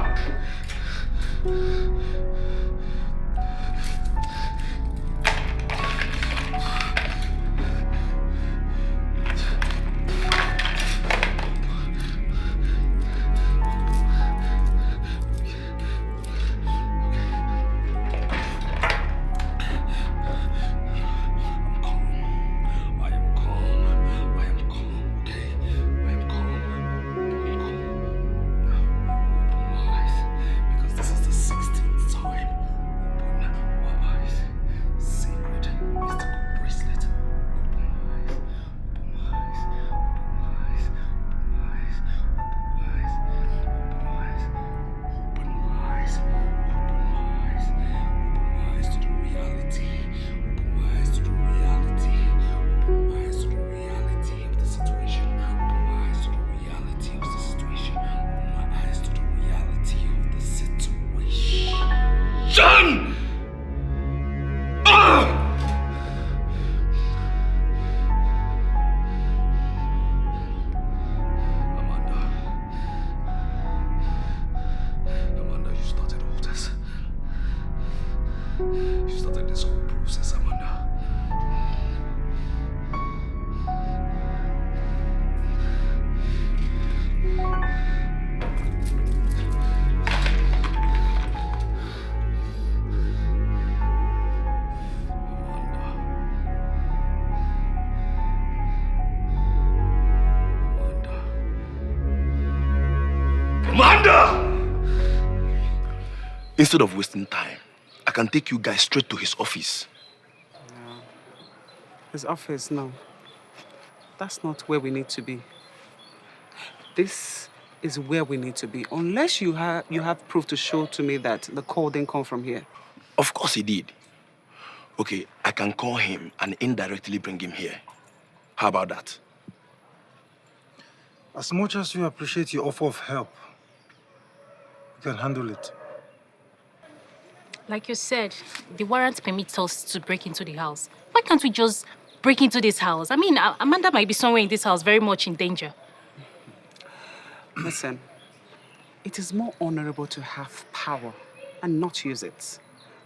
John! Amanda, you started all this. You started this whole process, Amanda. Amanda! Instead of wasting time, I can take you guys straight to his office. His office, no. That's not where we need to be. This is where we need to be. Unless you have proof to show to me that the call didn't come from here. Of course he did. Okay, I can call him and indirectly bring him here. How about that? As much as we appreciate your offer of help, we can handle it. Like you said, the warrant permits us to break into the house. Why can't we just break into this house? I mean, Amanda might be somewhere in this house very much in danger. Listen, it is more honorable to have power and not use it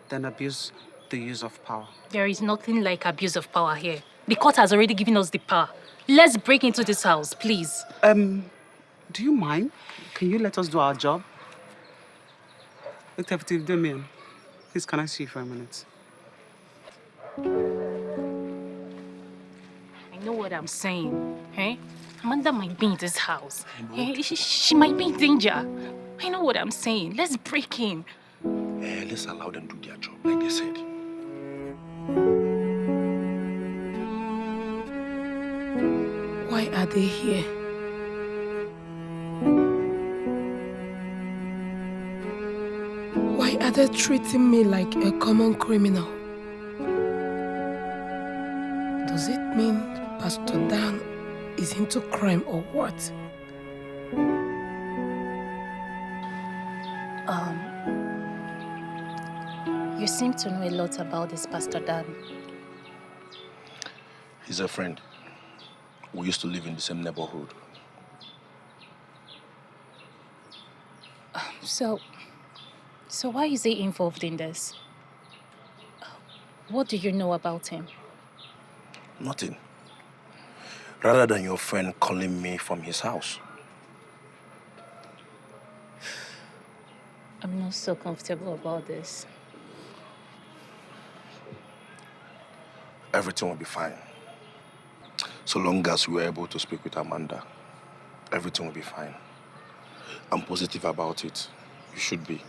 than abuse the use of power. There is nothing like abuse of power here. The court has already given us the power. Let's break into this house, please. Do you mind? Can you let us do our job? Detective Damien, please can I see you for a minute? I know what I'm saying, eh? Amanda might be in this house. Eh? She might be in danger. I know what I'm saying. Let's break in. Let's allow them to do their job, like they said. Why are they here? Why are they treating me like a common criminal? Does it mean Pastor Dan is into crime or what? You seem to know a lot about this Pastor Dan. He's a friend. We used to live in the same neighborhood. So why is he involved in this? What do you know about him? Nothing. Rather than your friend calling me from his house. I'm not so comfortable about this. everything will be fine. So long as we are able to speak with Amanda, everything will be fine. I'm positive about it. You should be.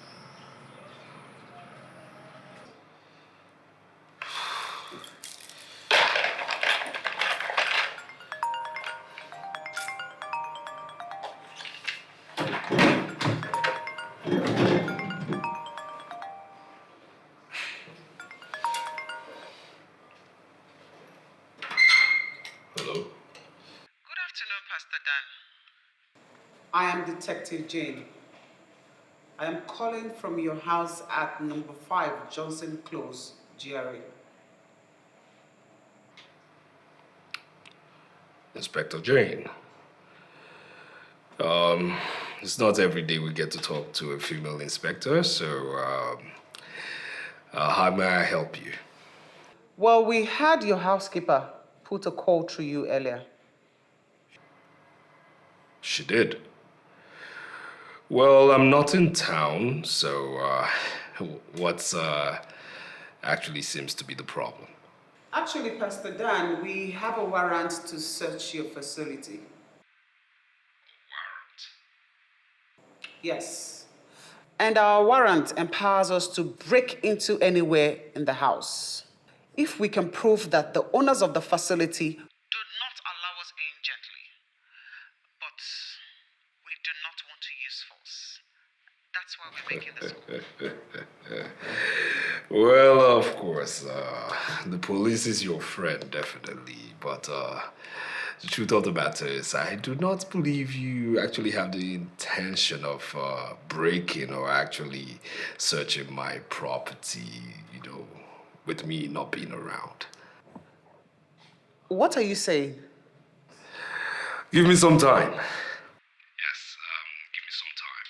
I am Detective Jane. I am calling from your house at number 5 Johnson Close, GRA. Inspector Jane. It's not every day we get to talk to a female inspector, so how may I help you? Well, we had your housekeeper put a call through you earlier. She did. Well, I'm not in town, so what's actually seems to be the problem? Actually, Pastor Dan, we have a warrant to search your facility. Warrant? Yes. And our warrant empowers us to break into anywhere in the house. If we can prove that the owners of the facility do not allow us in gently, but we do not want to use force. That's why we're making this call. Well, of course, the police is your friend, definitely, but the truth of the matter is I do not believe you actually have the intention of breaking or actually searching my property, with me not being around. What are you saying? Give me some time. Yes, give me some time.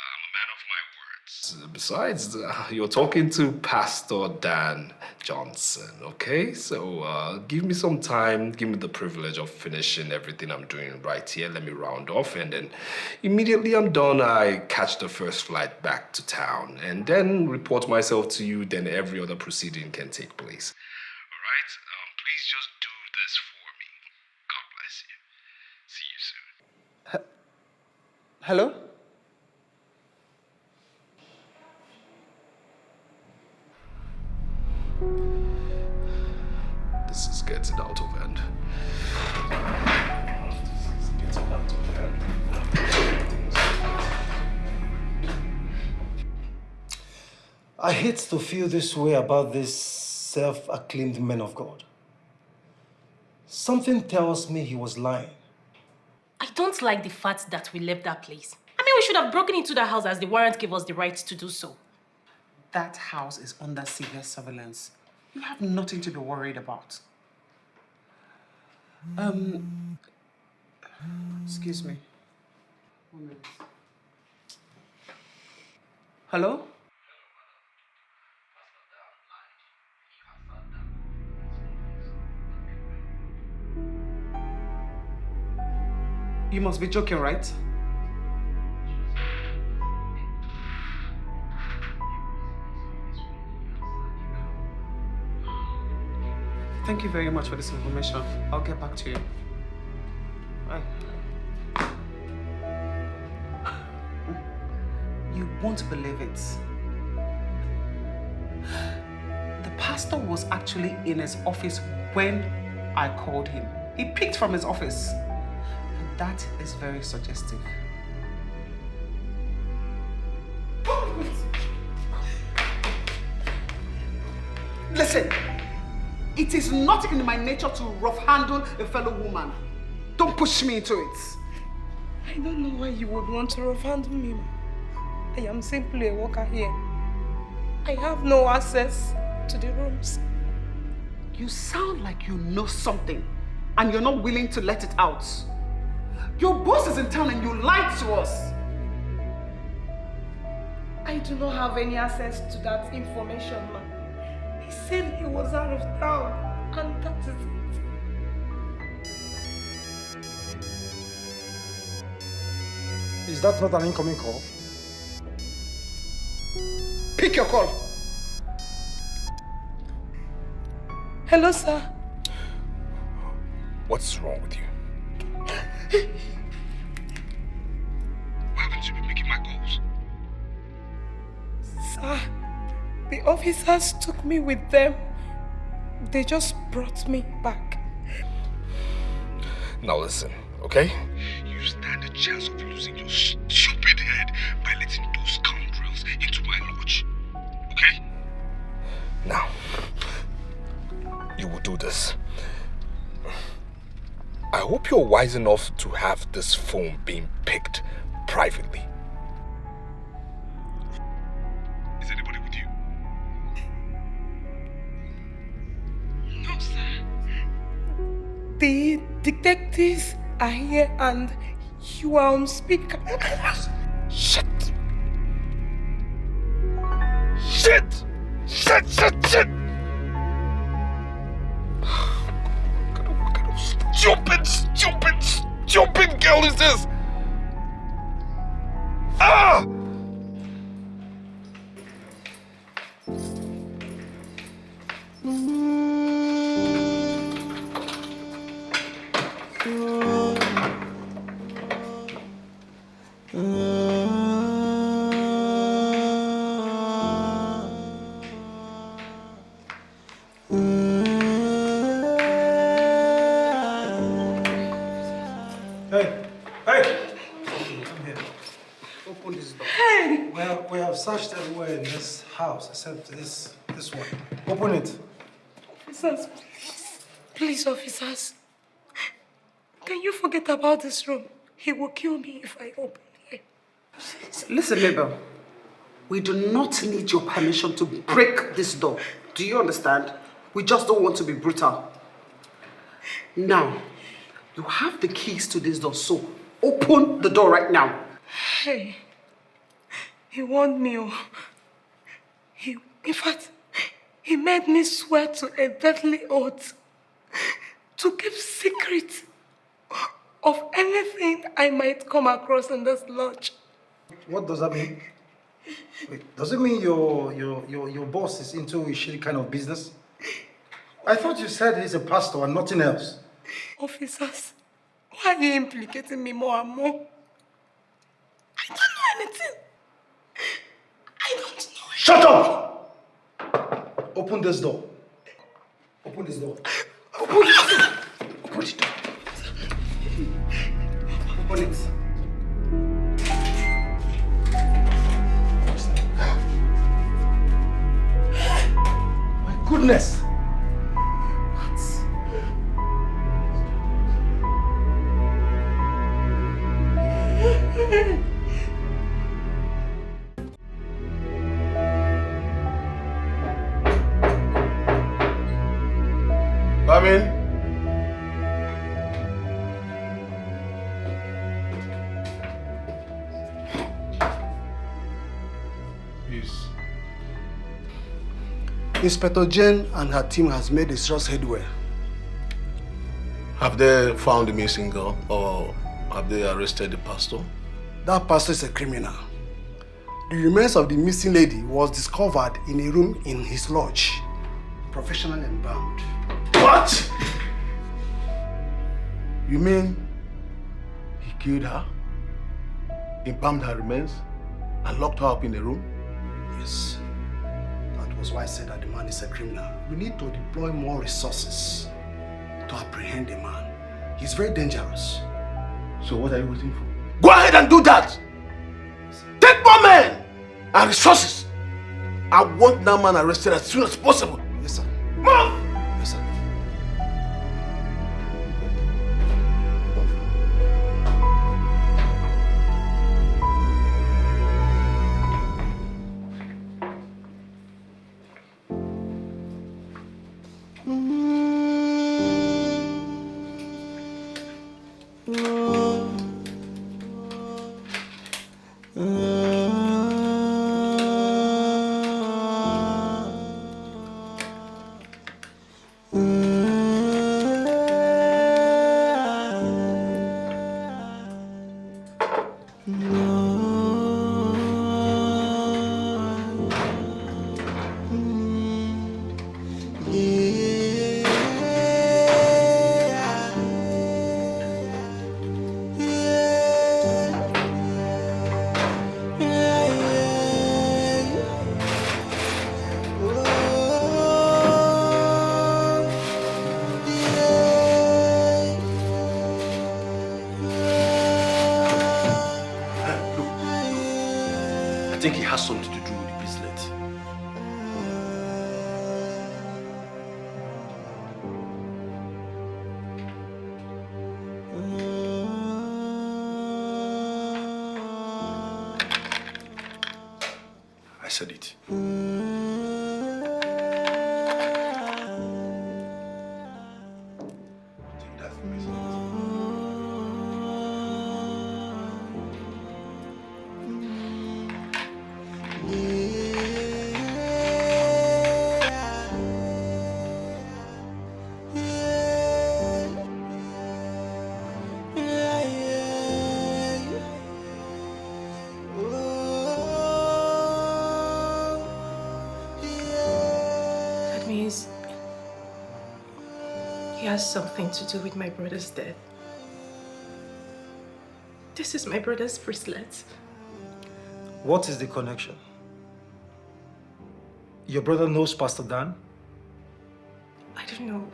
I'm a man of my words. Besides, you're talking to Pastor Dan Johnson, okay? So give me some time. Give me the privilege of finishing everything I'm doing right here. Let me round off, and then immediately I'm done, I catch the first flight back to town, and then report myself to you. Then every other proceeding can take place. All right? Please just do this for me. God bless you. See you soon. Hello? This is getting out of hand. This is getting out of hand. I hate to feel this way about this self-acclaimed man of God. Something tells me he was lying. I don't like the fact that we left that place. I mean, we should have broken into the house as the warrant gave us the right to do so. That house is under severe surveillance. You have nothing to be worried about. Excuse me. 1 minute. Hello? You must be joking, right? Thank you very much for this information. I'll get back to you. Bye. You won't believe it. The pastor was actually in his office when I called him. He picked from his office. And that is very suggestive. Listen. It is not in my nature to rough handle a fellow woman. Don't push me into it. I don't know why you would want to rough handle me. I am simply a worker here. I have no access to the rooms. You sound like you know something and you're not willing to let it out. Your boss is in town and you lied to us. I do not have any access to that information, ma'am. He said he was out of town, and that is it. Is that not an incoming call? Pick your call. Hello, sir. What's wrong with you? Why haven't you been making my calls? Sir, the officers took me with them. They just brought me back. Now listen, okay? You stand a chance of losing your stupid head by letting those scoundrels into my lodge. Okay? Now, you will do this. I hope you're wise enough to have this phone being picked privately. Is anybody with you? No, sir. The detectives are here and you are on speaker. Shit! Shit! Shit, shit, shit! What kind of stupid girl is this? Ah! Searched everywhere in this house except this one. Open it. Officers, please, officers. Can you forget about this room? He will kill me if I open it. Listen, Mabel. We do not need your permission to break this door. Do you understand? We just don't want to be brutal. Now, you have the keys to this door, so open the door right now. Hey. He warned me. In fact, he made me swear to a deadly oath to keep secret of anything I might come across in this lodge. What does that mean? Wait, does it mean your boss is into a shitty kind of business? I thought you said he's a pastor and nothing else. Officers, why are you implicating me more and more? I don't know anything. I don't know. Shut up! Open this door. Open this door. Open it. Open the door. Open it. My goodness! Come in. Yes. Inspector Jane and her team has made a serious headway. Have they found the missing girl or have they arrested the pastor? That pastor is a criminal. The remains of the missing lady was discovered in a room in his lodge, professionally embalmed. What? You mean he killed her, embalmed her remains, and locked her up in a room? Yes. That was why I said that the man is a criminal. We need to deploy more resources to apprehend the man. He's very dangerous. So what are you waiting for? Go ahead and do that! Take more men and resources! I want that man arrested as soon as possible. Yes, sir. Move! Yes, sir. think he has something to do with the bracelet? I said it. That means he has something to do with my brother's death. This is my brother's bracelet. What is the connection? Your brother knows Pastor Dan? I don't know.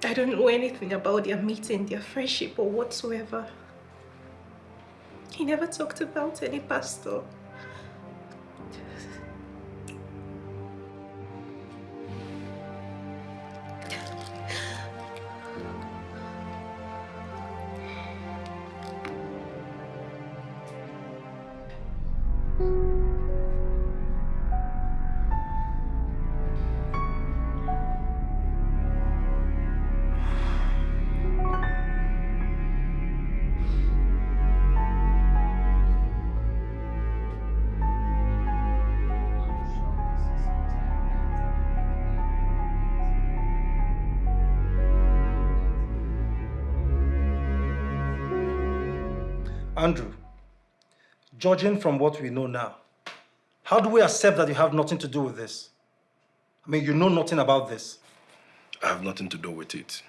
I don't know anything about their meeting, their friendship, or whatsoever. He never talked about any pastor. Andrew, judging from what we know now, how do we accept that you have nothing to do with this? I mean, you know nothing about this. I have nothing to do with it.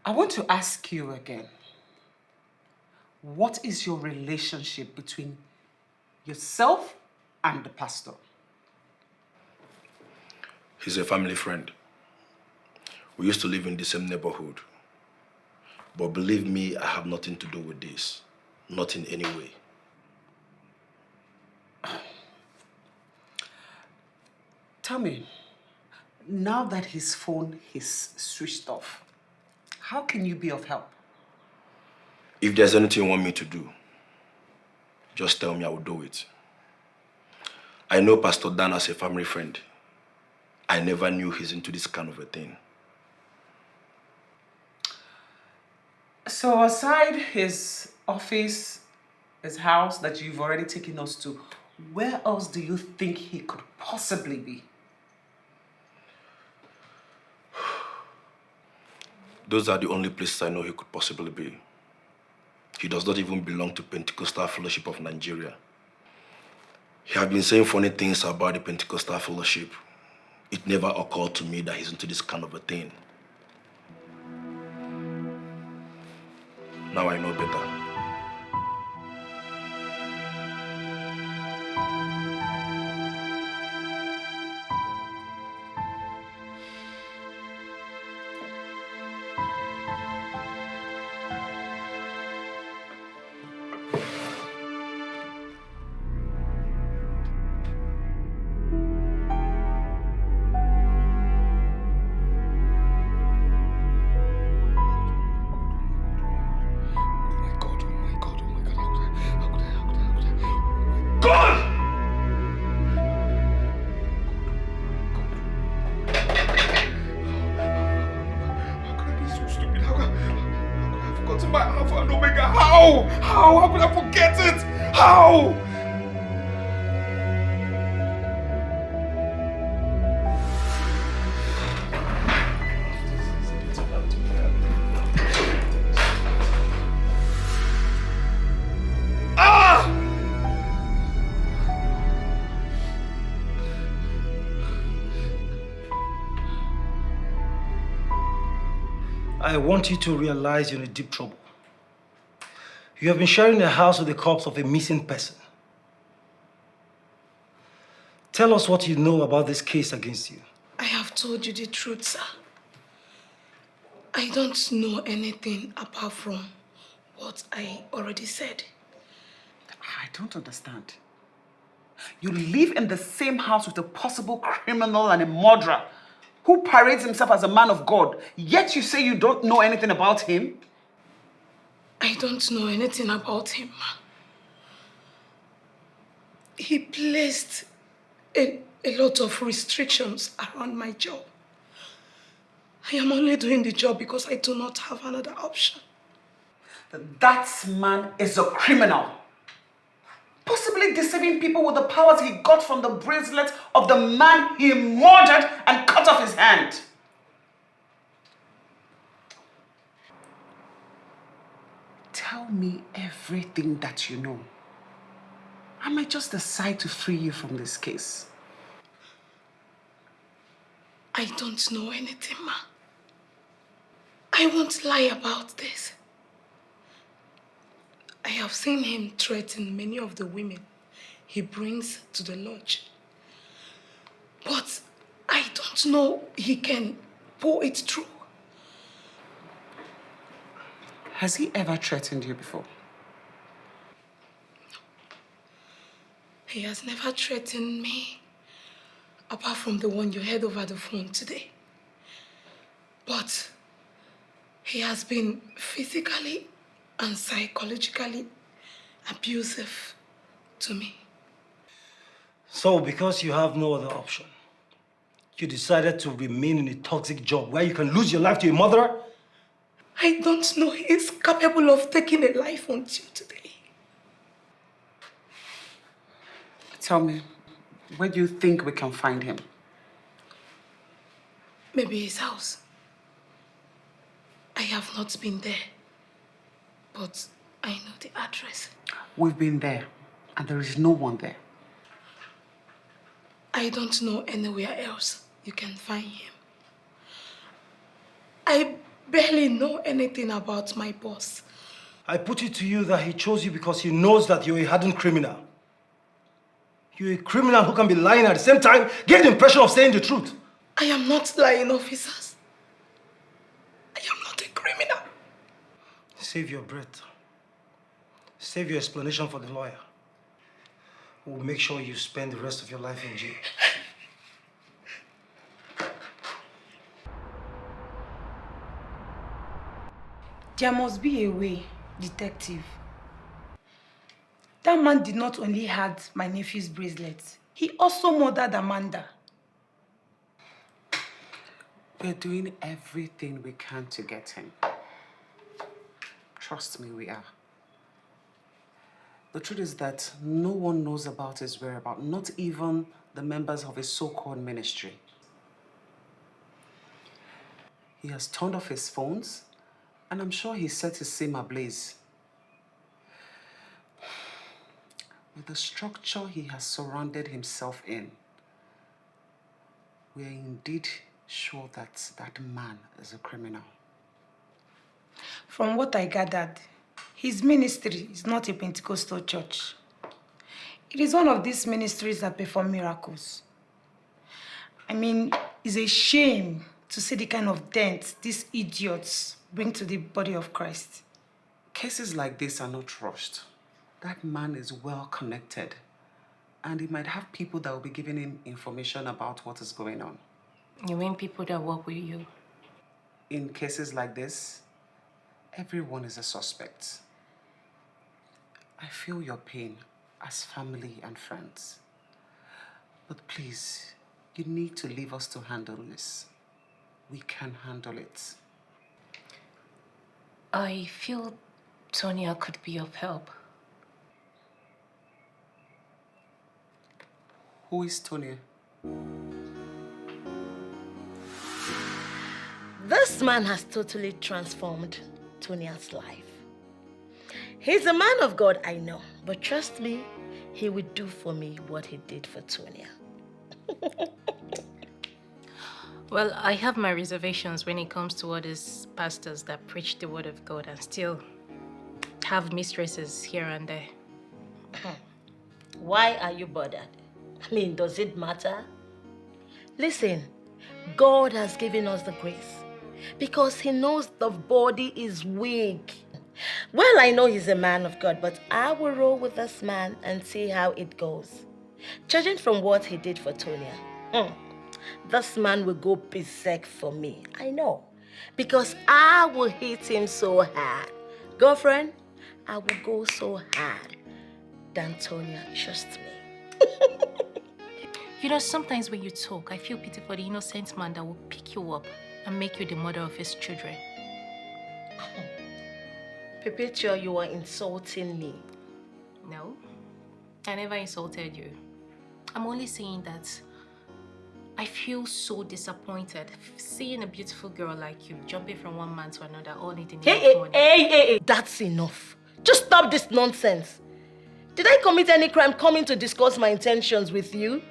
I want to ask you again. What is your relationship between yourself and the pastor? He's a family friend. We used to live in the same neighborhood. But believe me, I have nothing to do with this. Not in any way. Tell me, now that his phone is switched off, how can you be of help? If there's anything you want me to do, just tell me, I will do it. I know Pastor Dan as a family friend. I never knew he's into this kind of a thing. So aside his office, his house that you've already taken us to, where else do you think he could possibly be? Those are the only places I know he could possibly be. He does not even belong to Pentecostal Fellowship of Nigeria. He has been saying funny things about the Pentecostal Fellowship. It never occurred to me that he's into this kind of a thing. Now I know better. How could I forget it? How? I want you to realize you're in deep trouble. You have been sharing a house with the corpse of a missing person. Tell us what you know about this case against you. I have told you the truth, sir. I don't know anything apart from what I already said. I don't understand. You live in the same house with a possible criminal and a murderer who parades himself as a man of God, yet you say you don't know anything about him? I don't know anything about him. He placed a lot of restrictions around my job. I am only doing the job because I do not have another option. That man is a criminal. Possibly deceiving people with the powers he got from the bracelet of the man he murdered and cut off his hand. Tell me everything that you know. I might just decide to free you from this case. I don't know anything, ma. I won't lie about this. I have seen him threaten many of the women he brings to the lodge. But I don't know he can pull it through. Has he ever threatened you before? He has never threatened me, apart from the one you heard over the phone today. But he has been physically and psychologically abusive to me. So, because you have no other option, you decided to remain in a toxic job where you can lose your life to a murderer? I don't know he is capable of taking a life until today. Tell me, where do you think we can find him? Maybe his house. I have not been there, but I know the address. We've been there, and there is no one there. I don't know anywhere else you can find him. I barely know anything about my boss. I put it to you that he chose you because he knows that you're a hardened criminal. You're a criminal who can be lying at the same time, give the impression of saying the truth. I am not lying, officers. I am not a criminal. Save your breath. Save your explanation for the lawyer. We'll make sure you spend the rest of your life in jail. There must be a way, detective. That man did not only had my nephew's bracelet, he also murdered Amanda. We're doing everything we can to get him. Trust me, we are. The truth is that no one knows about his whereabouts, not even the members of his so-called ministry. He has turned off his phones, and I'm sure he set his SIM ablaze. With the structure he has surrounded himself in, we are indeed sure that that man is a criminal. From what I gathered, his ministry is not a Pentecostal church. It is one of these ministries that perform miracles. I mean, it's a shame to see the kind of dent these idiots bring to the body of Christ. Cases like this are not rushed. That man is well connected, and he might have people that will be giving him information about what is going on. You mean people that work with you? In cases like this, everyone is a suspect. I feel your pain as family and friends. But please, you need to leave us to handle this. We can handle it. I feel Tonya could be of help. Who is Tonya? This man has totally transformed Tonya's life. He's a man of God, I know, but trust me, he will do for me what he did for Tonya. Well, I have my reservations when it comes to all these pastors that preach the word of God and still have mistresses here and there. Why are you bothered? I mean, does it matter? Listen, God has given us the grace because he knows the body is weak. Well, I know he's a man of God, but I will roll with this man and see how it goes. Judging from what he did for Tonya, this man will go berserk for me. I know. Because I will hit him so hard. Girlfriend, I will go so hard than Tonya. Trust me. You know, sometimes when you talk, I feel pity for the innocent man that will pick you up and make you the mother of his children. Perpetua, you are insulting me. No, I never insulted you. I'm only saying that I feel so disappointed seeing a beautiful girl like you jumping from one man to another, all needing money. Hey, that's enough. Just stop this nonsense. Did I commit any crime coming to discuss my intentions with you?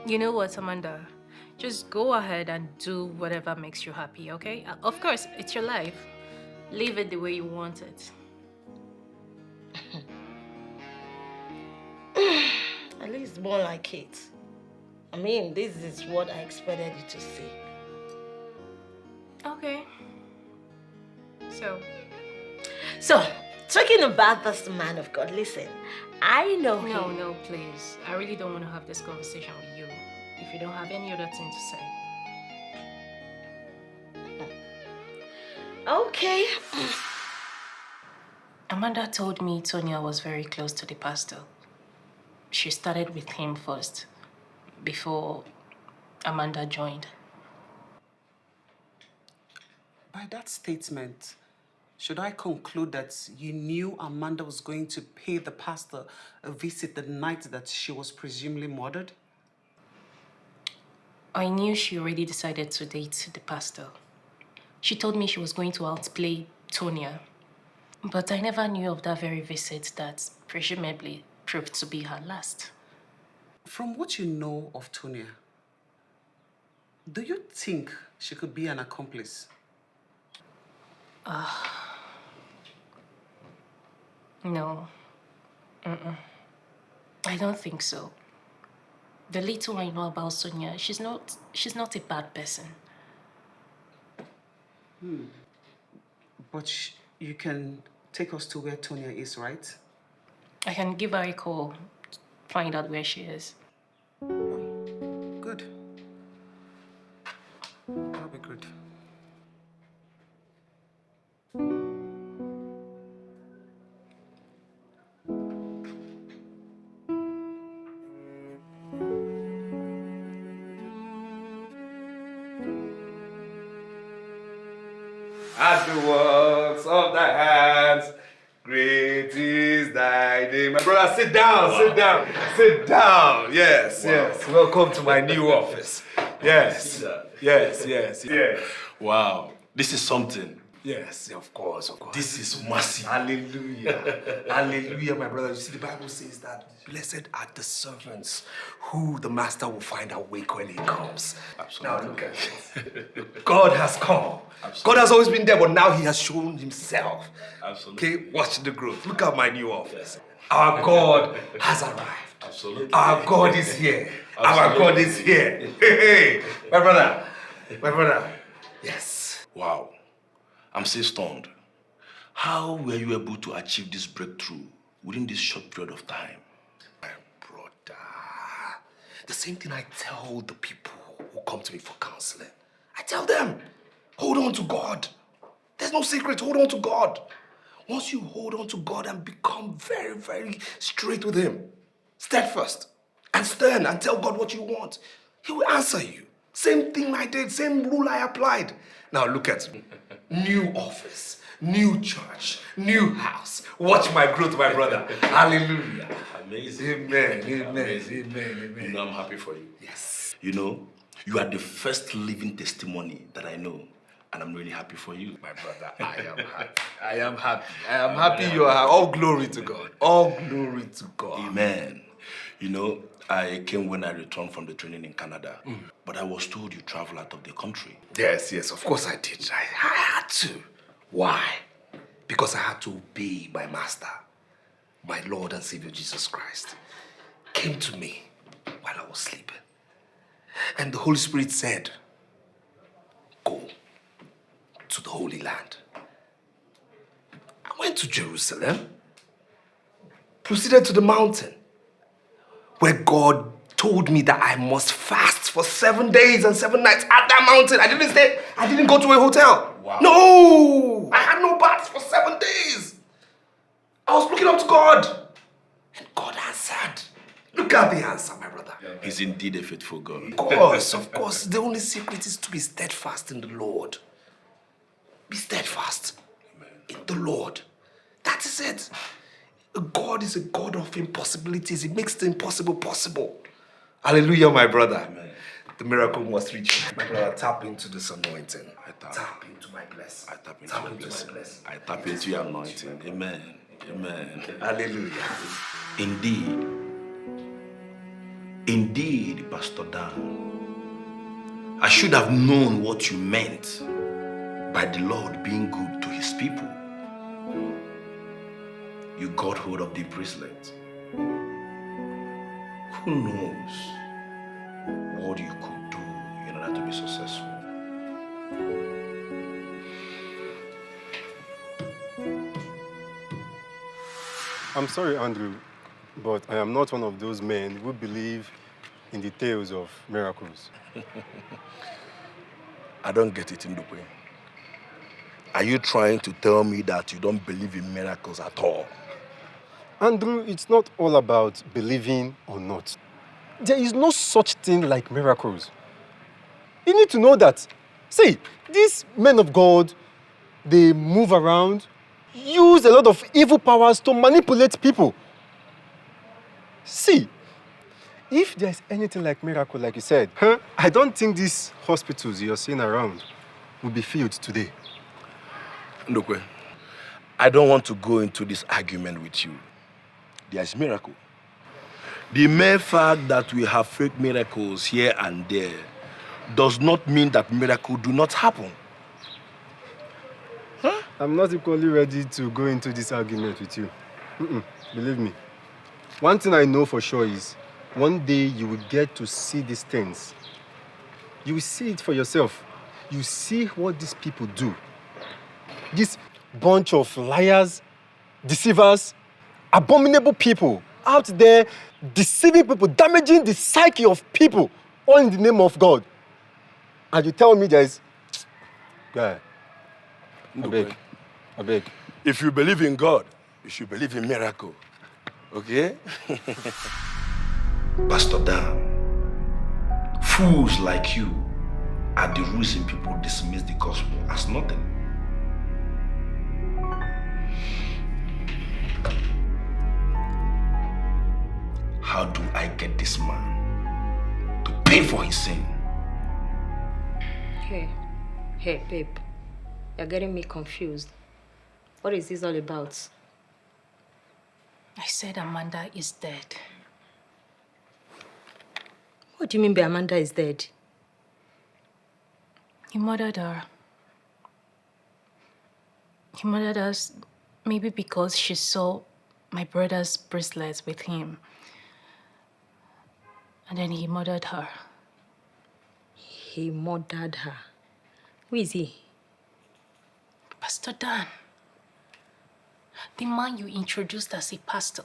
You know what, Amanda? Just go ahead and do whatever makes you happy, okay? Of course, it's your life. Live it the way you want it. At least more like it. I mean, this is what I expected you to say. Okay. So, talking about this man of God, listen, I know him. No, please. I really don't want to have this conversation with you if you don't have any other thing to say. Okay. Amanda told me Tonya was very close to the pastor. She started with him first, before Amanda joined. By that statement, should I conclude that you knew Amanda was going to pay the pastor a visit the night that she was presumably murdered? I knew she already decided to date the pastor. She told me she was going to outplay Tonya. But I never knew of that very visit that presumably proved to be her last. From what you know of Tonya, do you think she could be an accomplice? No. I don't think so. The little I know about Sonia, she's not a bad person. But you can take us to where Tonya is, right? I can give her a call, find out where she is. Good. That'll be good. As the works of thy hands, great is thy name. My brother, sit down, sit down, sit down. Yes, yes. Welcome to my new office. Yes, yes. Wow, this is something. Yes, of course, of course. This is massive. Hallelujah. Hallelujah, my brother. You see, the Bible says that blessed are the servants who the master will find awake when he comes. Absolutely. Now look at it. God has come. Absolutely. God has always been there, but now he has shown himself. Absolutely. Okay, watch the growth. Look at my new office. Our God has arrived. Absolutely. Our God is here. Our God is here. Hey, my brother. Yes. Wow. I'm still stunned. How were you able to achieve this breakthrough within this short period of time? My brother, the same thing I tell the people who come to me for counseling. I tell them, hold on to God. There's no secret, hold on to God. Once you hold on to God and become very, very straight with him, steadfast and stern and tell God what you want, he will answer you. Same thing I did, same rule I applied. Now look at me. New office, new church, new house. Watch my growth, my brother. Hallelujah. Amazing. Amen. Amazing. Amen. You know, I'm happy for you. Yes. You know, you are the first living testimony that I know. And I'm really happy for you. My brother, I am happy you are happy. All glory to God. All glory to God. Amen. You know, I came when I returned from the training in Canada. But I was told you travel out of the country. Yes, of course I did. I had to. Why? Because I had to obey my master, my Lord and Savior Jesus Christ. Came to me while I was sleeping. And the Holy Spirit said, go to the Holy Land. went to Jerusalem, proceeded to the mountain, where God told me that I must fast for 7 days and 7 nights at that mountain. I didn't go to a hotel. Wow. No! I had no baths for 7 days. I was looking up to God. And God answered. Look at the answer, my brother. He's indeed a faithful God. Of course. The only secret is to be steadfast in the Lord. Be steadfast in the Lord. That is it. God is a God of impossibilities. He makes the impossible possible. Hallelujah, my brother. Amen. The miracle must reach you. My brother, tap into this anointing. Tap into my blessing. I tap into your blessing. I tap into your anointing. Amen. Amen. Hallelujah. Indeed, Pastor Dan, I should have known what you meant by the Lord being good to his people. You got hold of the bracelet. Who knows what you could do in order to be successful? I'm sorry, Andrew, but I am not one of those men who believe in the tales of miracles. I don't get it, Ndukwe. Are you trying to tell me that you don't believe in miracles at all? Andrew, it's not all about believing or not. There is no such thing like miracles. You need to know that. See, these men of God, they move around, use a lot of evil powers to manipulate people. See, if there's anything like miracle, like you said, I don't think these hospitals you're seeing around will be filled today. Ndukwe, I don't want to go into this argument with you. There's miracle. The mere fact that we have fake miracles here and there does not mean that miracles do not happen. I'm not equally ready to go into this argument with you. Believe me. One thing I know for sure is, one day you will get to see these things. You will see it for yourself. You see what these people do. This bunch of liars, deceivers, abominable people out there deceiving people, damaging the psyche of people, all in the name of God. And you tell me there is... Guy, I beg. If you believe in God, you should believe in miracle. Okay? Pastor Dan, fools like you are the reason people dismiss the gospel as nothing. How do I get this man to pay for his sin? Hey, babe. You're getting me confused. What is this all about? I said Amanda is dead. What do you mean by Amanda is dead? He murdered her. He murdered us maybe because she saw my brother's bracelets with him. And then he murdered her. He murdered her? Who is he? Pastor Dan. The man you introduced as a pastor.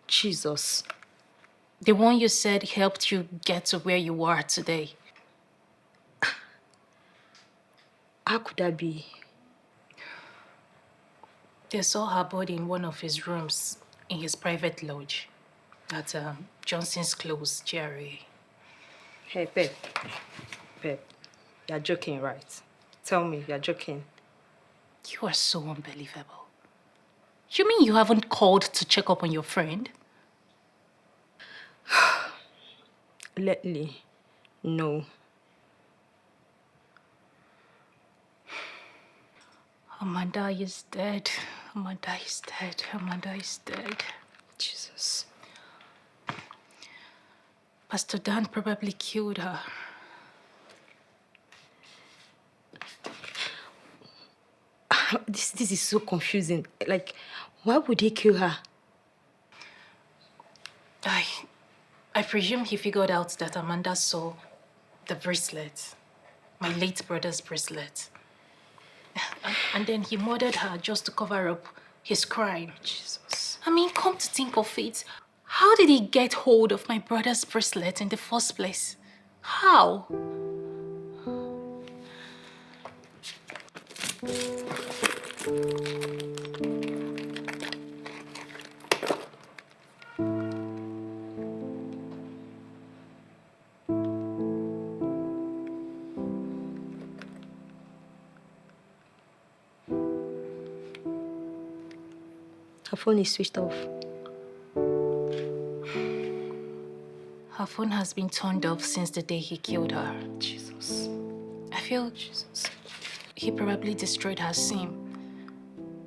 Jesus. The one you said helped you get to where you are today. How could that be? They saw her body in one of his rooms in his private lodge at Johnson's Close, GRA. Hey, babe. Babe, you're joking, right? Tell me, you're joking. You are so unbelievable. You mean you haven't called to check up on your friend? Lately, no. Amanda is dead. Amanda is dead. Amanda is dead. Jesus. Pastor Dan probably killed her. This is so confusing. Like, why would he kill her? I presume he figured out that Amanda saw the bracelet, my late brother's bracelet. And then he murdered her just to cover up his crime. Jesus. I mean, come to think of it, how did he get hold of my brother's bracelet in the first place? How? Her phone is switched off. Her phone has been turned off since the day he killed her. Jesus. I feel he probably destroyed her SIM.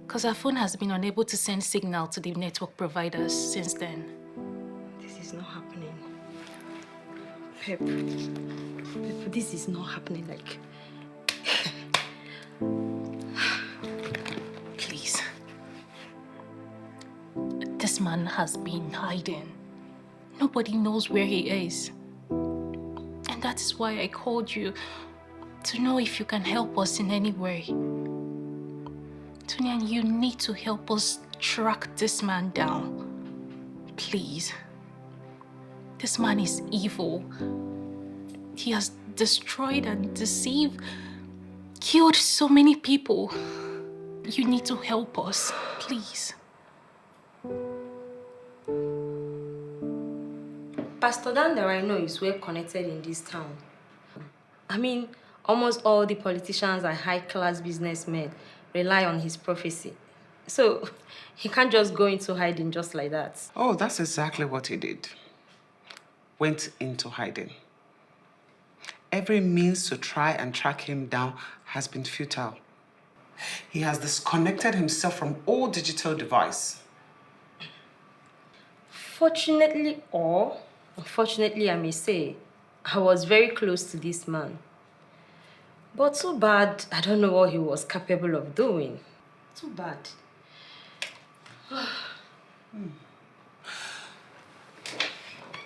Because her phone has been unable to send signal to the network providers since then. This is not happening. Pep, this is not happening. Like, please. This man has been hiding. Nobody knows where he is. And that is why I called you to know if you can help us in any way. Tonya, you need to help us track this man down. Please. This man is evil. He has destroyed and deceived, killed so many people. You need to help us, please. Pastor Dan that I know is well connected in this town. I mean, almost all the politicians and high-class businessmen rely on his prophecy. So, he can't just go into hiding just like that. Oh, that's exactly what he did. Went into hiding. Every means to try and track him down has been futile. He has disconnected himself from all digital device. Fortunately or unfortunately, I may say, I was very close to this man. But too bad, I don't know what he was capable of doing. Too bad.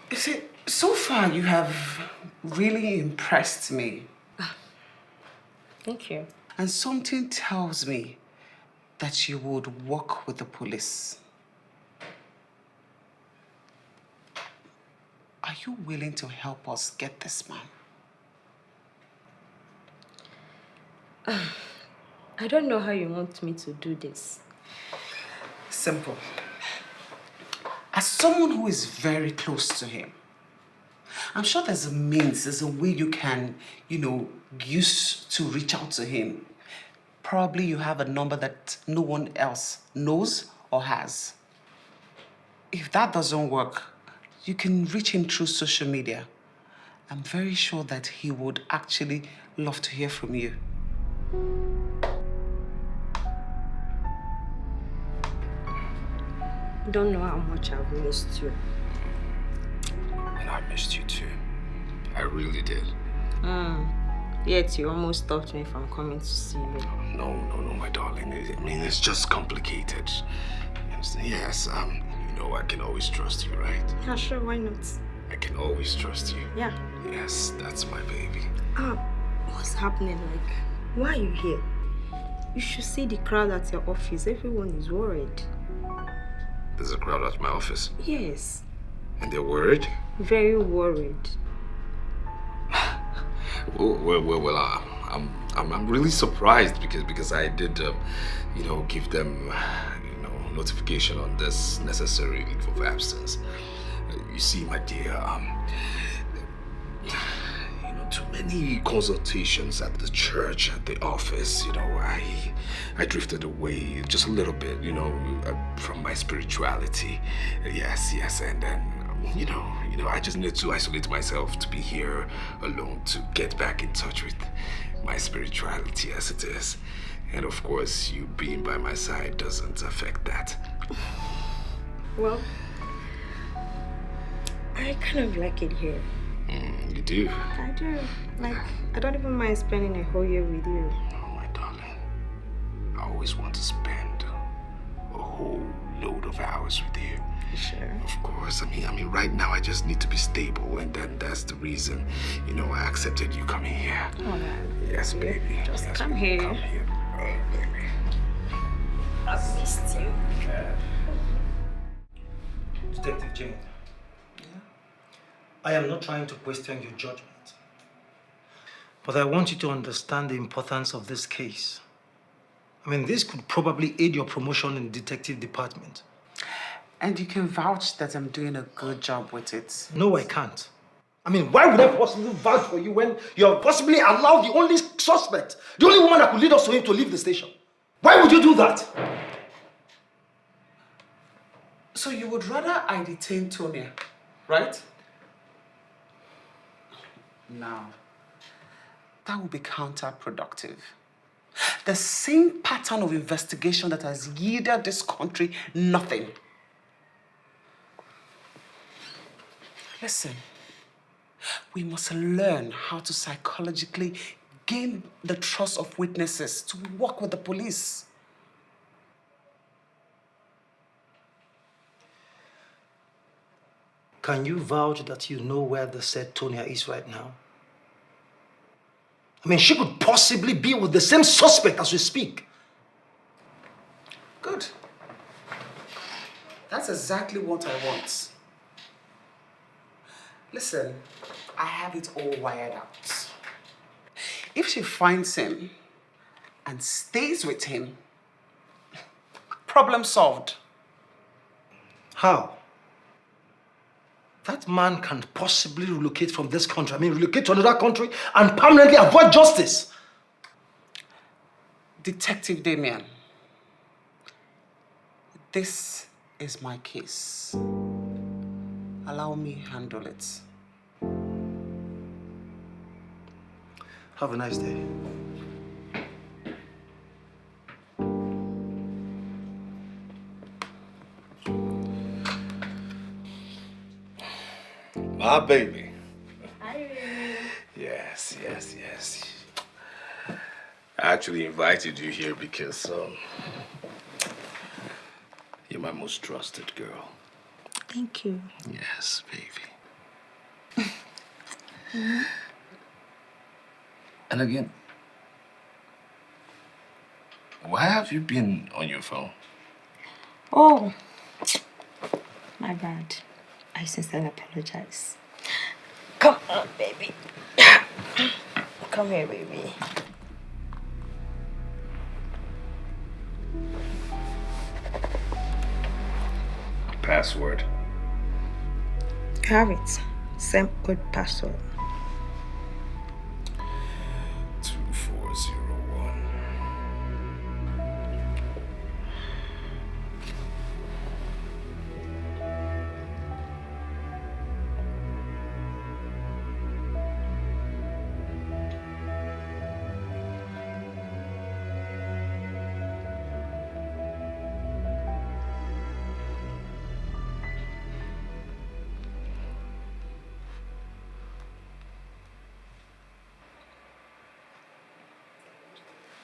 You see, so far you have really impressed me. Thank you. And something tells me that you would work with the police. Are you willing to help us get this man? I don't know how you want me to do this. Simple. As someone who is very close to him, I'm sure there's a means, there's a way you can, use to reach out to him. Probably you have a number that no one else knows or has. If that doesn't work, you can reach him through social media. I'm very sure that he would actually love to hear from you. You don't know how much I've missed you. And I missed you too. I really did. Yet you almost stopped me from coming to see you. No, my darling. I mean, it's just complicated. Yes, I can always trust you, right? Yeah, sure, why not? I can always trust you. Yeah. Yes, that's my baby. What's happening? Like, why are you here? You should see the crowd at your office. Everyone is worried. There's a crowd at my office. Yes. And they're worried? Very worried. Well, I'm really surprised because I did, give them, notification on this necessary leave of absence. You see, my dear, too many consultations at the church, at the office. I drifted away just a little bit, from my spirituality. Yes, and then, I just need to isolate myself to be here alone, to get back in touch with my spirituality as it is. And of course, you being by my side doesn't affect that. Well, I kind of like it here. You do? I do. Like, I don't even mind spending a whole year with you. Oh, my darling. I always want to spend a whole load of hours with you. Sure. Of course. I mean, right now I just need to be stable, and then that's the reason, I accepted you coming here. Oh, yes, baby. Just yes, come baby. here. Come here. I missed you. Detective Jane, I am not trying to question your judgment, but I want you to understand the importance of this case. I mean, this could probably aid your promotion in the detective department. And you can vouch that I'm doing a good job with it. No, I can't. I mean, why would I possibly vouch for you when you're possibly allowed the only suspect, the only woman that could lead us to him to leave the station? Why would you do that? So you would rather I detain Tonya, right? Now, that would be counterproductive. The same pattern of investigation that has yielded this country nothing. Listen, we must learn how to psychologically gain the trust of witnesses to work with the police. Can you vouch that you know where the said Tonya is right now? I mean, she could possibly be with the same suspect as we speak. Good. That's exactly what I want. Listen, I have it all wired out. If she finds him and stays with him, problem solved. How? That man can possibly relocate from this country. I mean, relocate to another country and permanently avoid justice. Detective Damien, this is my case. Allow me handle it. Have a nice day. My baby. Hi, Yes. I actually invited you here because you're my most trusted girl. Thank you. Yes, baby. And again, why have you been on your phone? Oh, my bad. I sincerely apologize. Come on, baby. Come here, baby. Password. You have it. Same good password. 2401.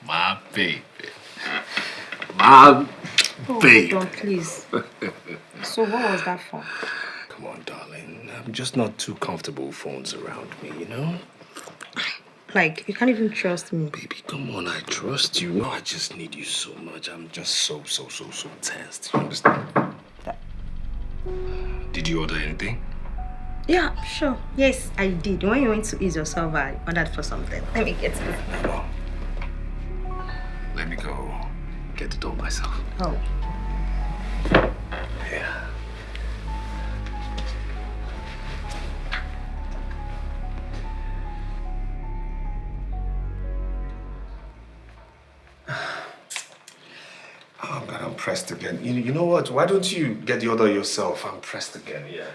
My baby. My baby. Hold on, please. So what was that for? Come on, darling. I'm just not too comfortable with phones around me, you know? Like, you can't even trust me. Baby, come on, I trust you. No, I just need you so much. I'm just so tensed. You understand? Did you order anything? Yeah, sure. Yes, I did. When you went to ease yourself, I ordered for something. Let me get it. No. Let me go get it all myself. Oh. Yeah. Oh God, I'm pressed again. You know what? Why don't you get the order yourself? I'm pressed again, yeah.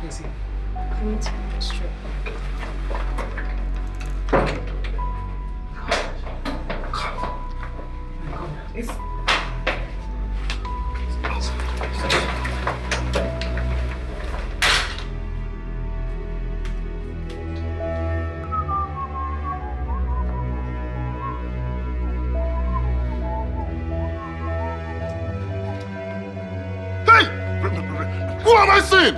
Easy. I need to go straight. It's... Who am I seeing?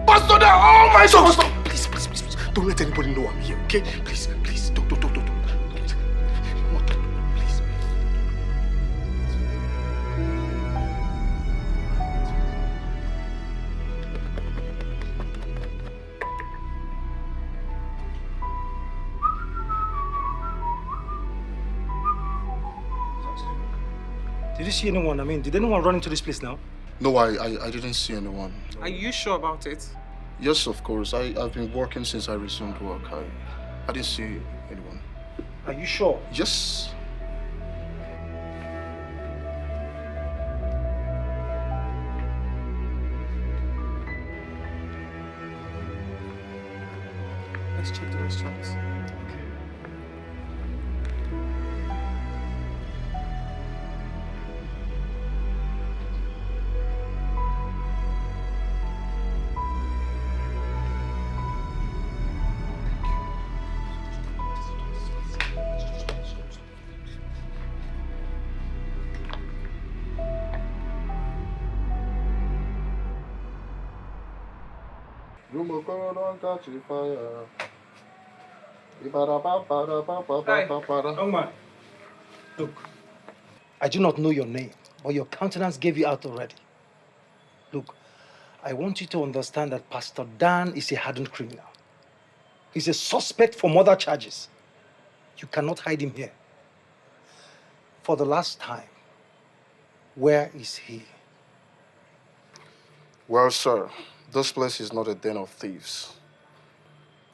Pastor Dan! Oh my God! Stop! Please, please, please, please. Don't let anybody know I'm here, okay? Please, please. Don't. Please. Please. Did you see anyone? I mean, did anyone run into this place now? No, I didn't see anyone. Are you sure about it? Yes, of course. I've been working since I resumed work. I didn't see anyone. Are you sure? Yes. Let's check the restaurants. Don't catch fire. Look, I do not know your name, but your countenance gave you out already. Look, I want you to understand that Pastor Dan is a hardened criminal. He's a suspect for murder charges. You cannot hide him here. For the last time, where is he? Well, sir, this place is not a den of thieves.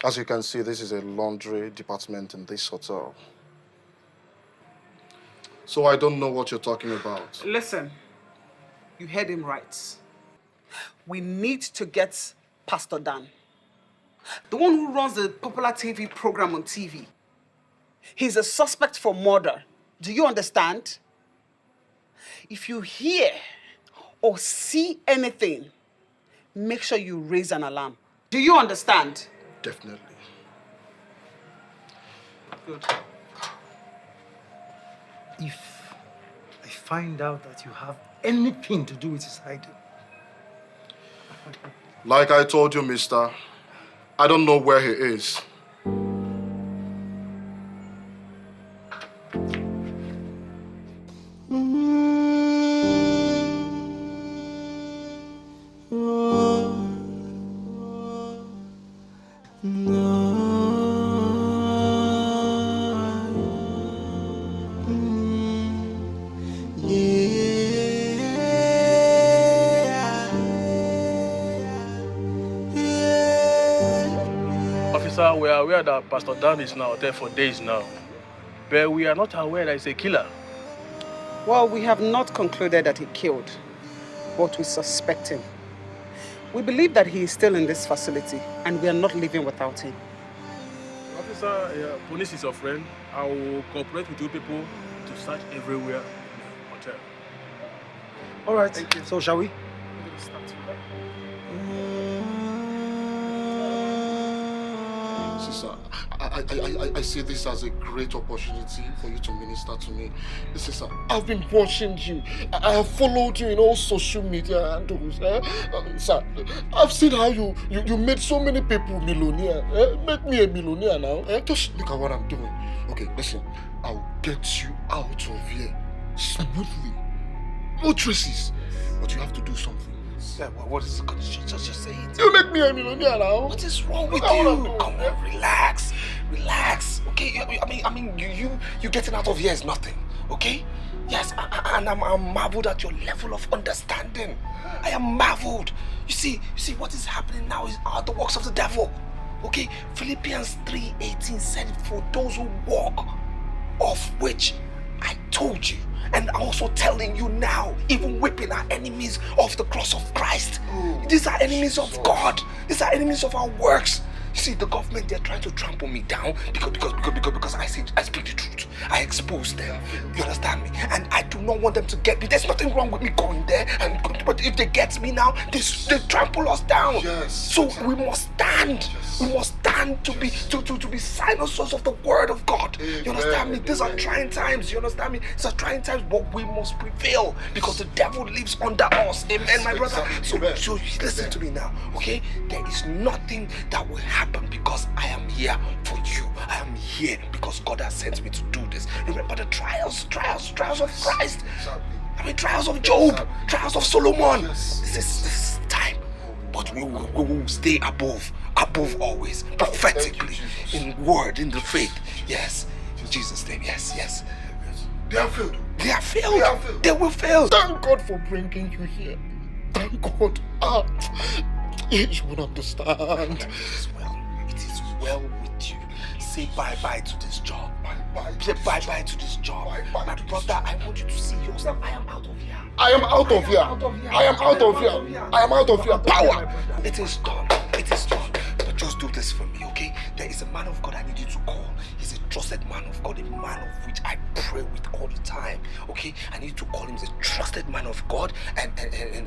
As you can see, this is a laundry department in this hotel. So I don't know what you're talking about. Listen, you heard him right. We need to get Pastor Dan. The one who runs the popular TV program on TV. He's a suspect for murder. Do you understand? If you hear or see anything, make sure you raise an alarm. Do you understand? Definitely. Good. If I find out that you have anything to do with his hiding. Like I told you, mister, I don't know where he is. Officer, we are aware that Pastor Dan is now there for days now, but we are not aware that he's a killer. Well, we have not concluded that he killed, but we suspect him. We believe that he is still in this facility, and we are not leaving without him. Officer, police is your friend. I will cooperate with you people to search everywhere in the hotel. All right. Thank you. So shall we? Sister, I see this as a great opportunity for you to minister to me. Sister, I've been watching you. I have followed you in all social media handles. Sir, I've seen how you made so many people millionaire. Make me a millionaire now. Just look at what I'm doing. Okay, listen. I'll get you out of here smoothly. No traces. But you have to do something. Sir, what is the condition? Just say it. You make me a millionaire now. What is wrong with you? Come on, relax. Relax. Okay, I mean, you getting out of here is nothing. Okay? Yes, and I'm marveled at your level of understanding. I am marveled. You see what is happening now is the works of the devil. Okay? Philippians 3:18 said, for those who walk, of which I told you. And I'm also telling you now, even whipping our enemies off the cross of Christ. These are enemies of God. These are enemies of our works. You see, the government, they're trying to trample me down because I speak the truth. I expose them. You understand me? And I do not want them to get me. There's nothing wrong with me going there. But if they get me now, they trample us down. Yes. So we must stand. We must stand to be signers of the word of God. You understand me? These are trying times. You understand me? These are trying times, but we must prevail because the devil lives under us. Amen, my brother. So listen to me now, okay? There is nothing that will happen because I am here for you. I am here because God has sent me to do this. Remember the trials of Christ. I mean, trials of Job, trials of Solomon. This is time. But we will stay above always, prophetically, in word, in the faith. Yes, in Jesus' name, yes. They have failed. They have failed. They will fail. Thank God for bringing you here. Thank God. You will understand. It is well with you. Say bye-bye to this job. Say bye-bye to this job. My brother, I want you to see yourself. I am out of here. I am out of here. I am out of here. I am out of here. Power. It is done. It is done. But just do this for me, okay? There is a man of God I need you to call. He's a trusted man of God, a man of which I pray with all the time, okay? I need to call him a trusted man of God, and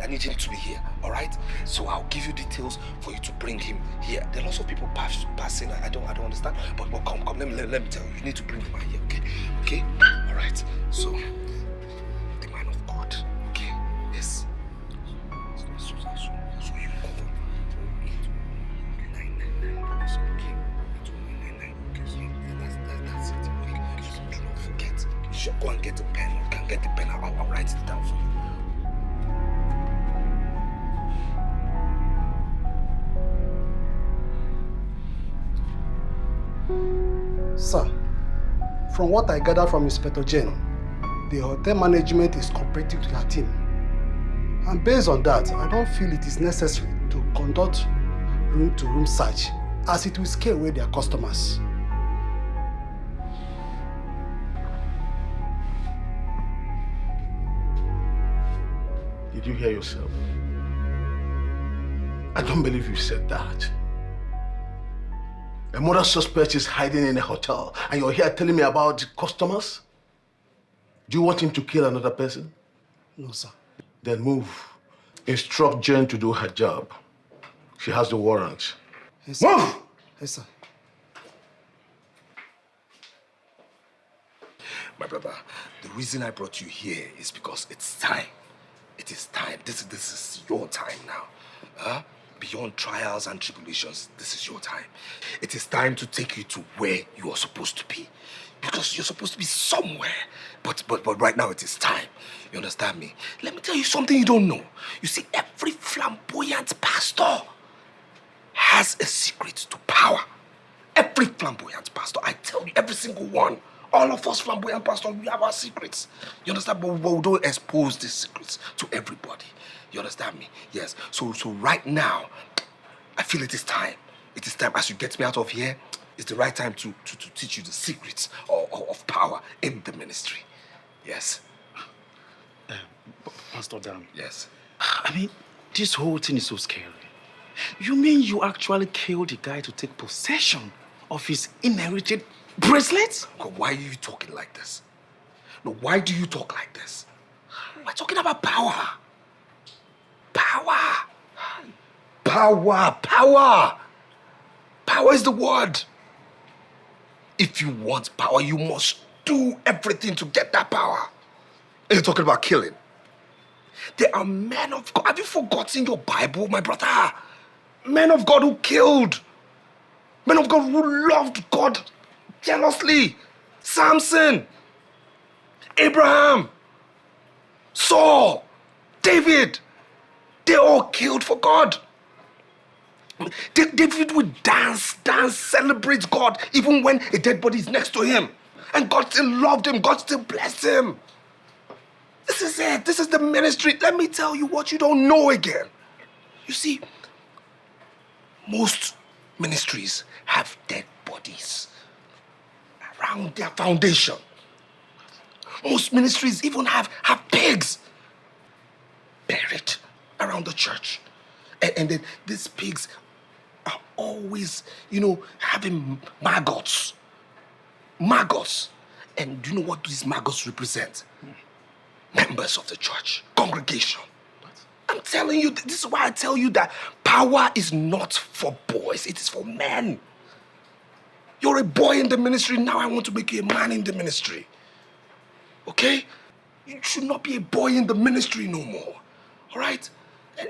I need him to be here, all right? So I'll give you details for you to bring him here. There are lots of people passing. I don't understand, but come. Let me tell you. You need to bring him here, okay? All right. So the man of God, okay? Yes. So you call. Do not forget. You should go and get the pen. You can get the pen. I'll write it down for you. Sir, from what I gather from Inspector Jen, the hotel management is cooperative to her team. And based on that, I don't feel it is necessary to conduct room-to-room search, as it will scare away their customers. Did you hear yourself? I don't believe you said that. A murder suspect is hiding in a hotel, and you're here telling me about customers? Do you want him to kill another person? No, sir. Then move. Instruct Jen to do her job. She has the warrant. Yes, sir. Move! Yes, sir. My brother, the reason I brought you here is because it's time. It is time. This is your time now. Beyond trials and tribulations, this is your time. It is time to take you to where you are supposed to be. Because you're supposed to be somewhere. But right now it is time. You understand me? Let me tell you something you don't know. You see, every flamboyant pastor has a secret to power. Every flamboyant pastor, I tell you, every single one. All of us flamboyant pastors, we have our secrets. You understand? But we don't expose these secrets to everybody. You understand me? Yes. So right now, I feel it is time. It is time, as you get me out of here, it's the right time to teach you the secrets of power in the ministry. Yes. Pastor Dan. Yes. I mean, this whole thing is so scary. You mean you actually killed the guy to take possession of his inherited bracelet? God, why are you talking like this? No, why do you talk like this? We're talking about power. Power. Power is the word. If you want power, you must do everything to get that power. And you're talking about killing. There are men of God. Have you forgotten your Bible, my brother? Men of God who killed. Men of God who loved God jealously. Samson, Abraham, Saul, David. They all killed for God. David would dance, celebrate God, even when a dead body is next to him. And God still loved him. God still blessed him. This is it. This is the ministry. Let me tell you what you don't know again. You see, most ministries have dead bodies around their foundation. Most ministries even have pigs buried around the church. And then these pigs are always, having maggots. Maggots. And do you know what these maggots represent? Members of the church, congregation. I'm telling you, this is why I tell you that power is not for boys, it is for men. You're a boy in the ministry, now I want to make you a man in the ministry. Okay? You should not be a boy in the ministry no more. All right?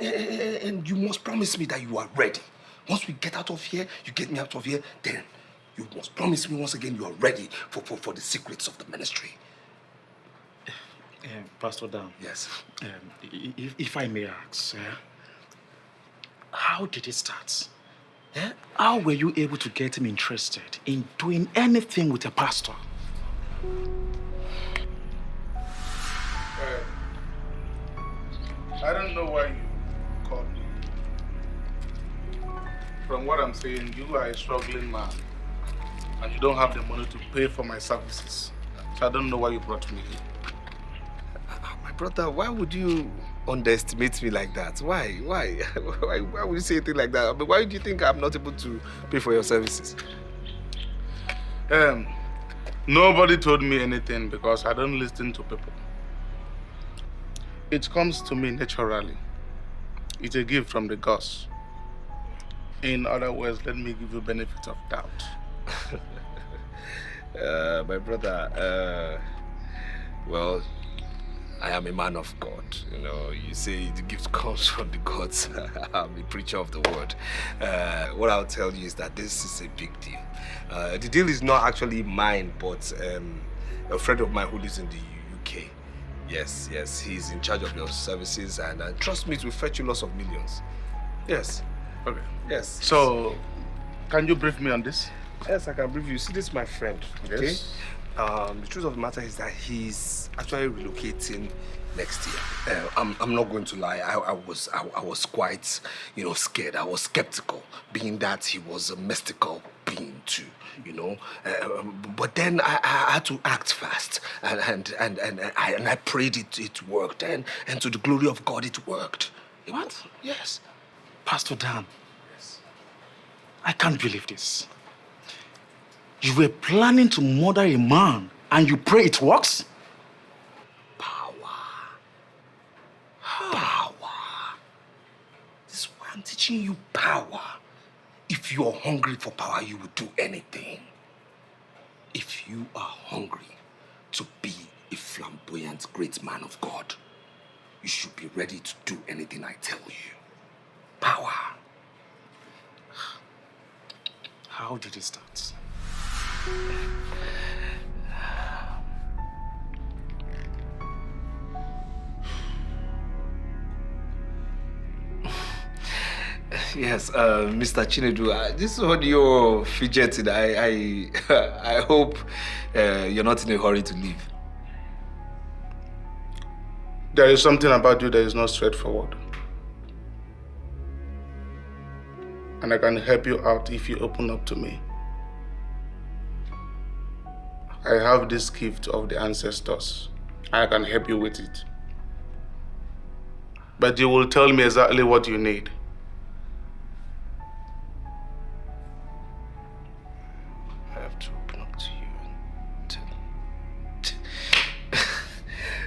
And you must promise me that you are ready. Once we get out of here, you get me out of here, then you must promise me once again you are ready for the secrets of the ministry. Pastor Dan. Yes. If I may ask, how did it start? How were you able to get him interested in doing anything with a pastor? I don't know why you called me. From what I'm saying, you are a struggling man and you don't have the money to pay for my services. So I don't know why you brought me here. My brother, why would you underestimate me like that? Why? Why would you say a thing like that? I mean, why do you think I'm not able to pay for your services? Nobody told me anything because I don't listen to people. It comes to me naturally. It's a gift from the gods. In other words, let me give you benefit of doubt. My brother, well, I am a man of God. You know, you say the gift comes from the gods. I'm a preacher of the word. What I'll tell you is that this is a big deal. The deal is not actually mine, but a friend of mine who lives in the UK. Yes, he's in charge of your services, and trust me, it will fetch you lots of millions. Yes. Okay. Yes. So, can you brief me on this? Yes, I can brief you. See, this is my friend. Okay. Yes. The truth of the matter is that he's actually relocating next year. I'm not going to lie. I was quite, scared. I was skeptical, being that he was a mystical being too. But then I had to act fast, and I prayed it worked, and to the glory of God it worked. What? Yes. Pastor Dan. Yes. I can't believe this. You were planning to murder a man and you pray it works? Power. This is why I'm teaching you power. If you're hungry for power, you will do anything. If you are hungry to be a flamboyant great man of God, you should be ready to do anything I tell you. Power. How did it start? Yes, Mr. Chinedu, this is what you're fidgeting. I hope you're not in a hurry to leave. There is something about you that is not straightforward. And I can help you out if you open up to me. I have this gift of the ancestors. I can help you with it. But you will tell me exactly what you need. I have to open up to you and tell.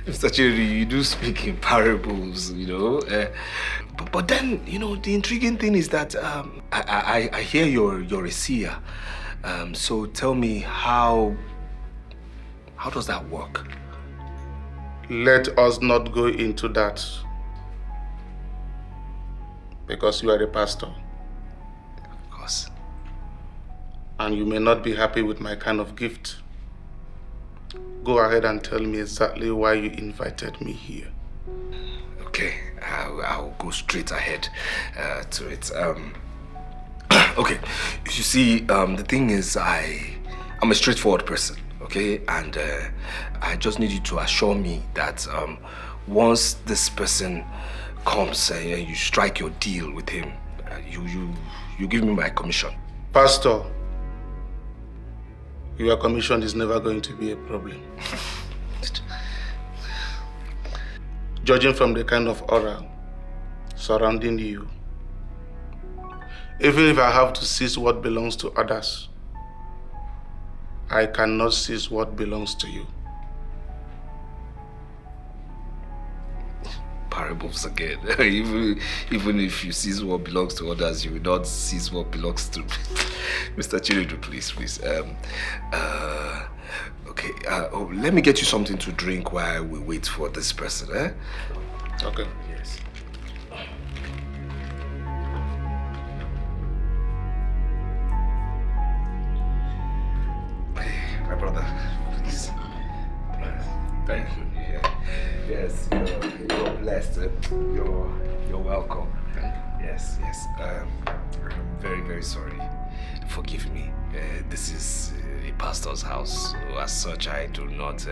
Mr. Chinedu, you do speak in parables, But then, the intriguing thing is that I hear you're a seer. So tell me, how does that work? Let us not go into that. Because you are a pastor. Of course. And you may not be happy with my kind of gift. Go ahead and tell me exactly why you invited me here. Okay, I'll go straight ahead to it. Okay, you see, the thing is, I'm a straightforward person, okay? And I just need you to assure me that once this person comes and you strike your deal with him, you give me my commission. Pastor, your commission is never going to be a problem. Judging from the kind of aura surrounding you, even if I have to seize what belongs to others, I cannot seize what belongs to you. comparables again. even if you seize what belongs to others, you will not seize what belongs to Mr. Chinedu, please. Okay, let me get you something to drink while we wait for this person, eh? Okay. Yes. My brother, please. Thank you. Yeah. Yes, you're blessed. You're welcome. Yes. I'm very, very sorry. Forgive me. This is a pastor's house. So as such, I do not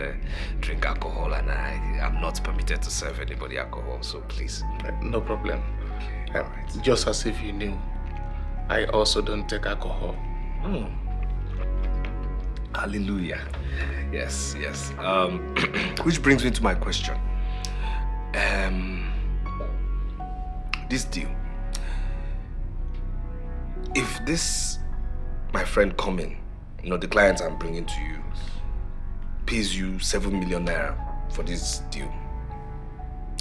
drink alcohol, and I am not permitted to serve anybody alcohol. So please. No problem. Just as if you knew, I also don't take alcohol. Hallelujah. Yes. Which brings me to my question. This deal. If this, my friend coming, the client I'm bringing to you, pays you 7 million naira for this deal,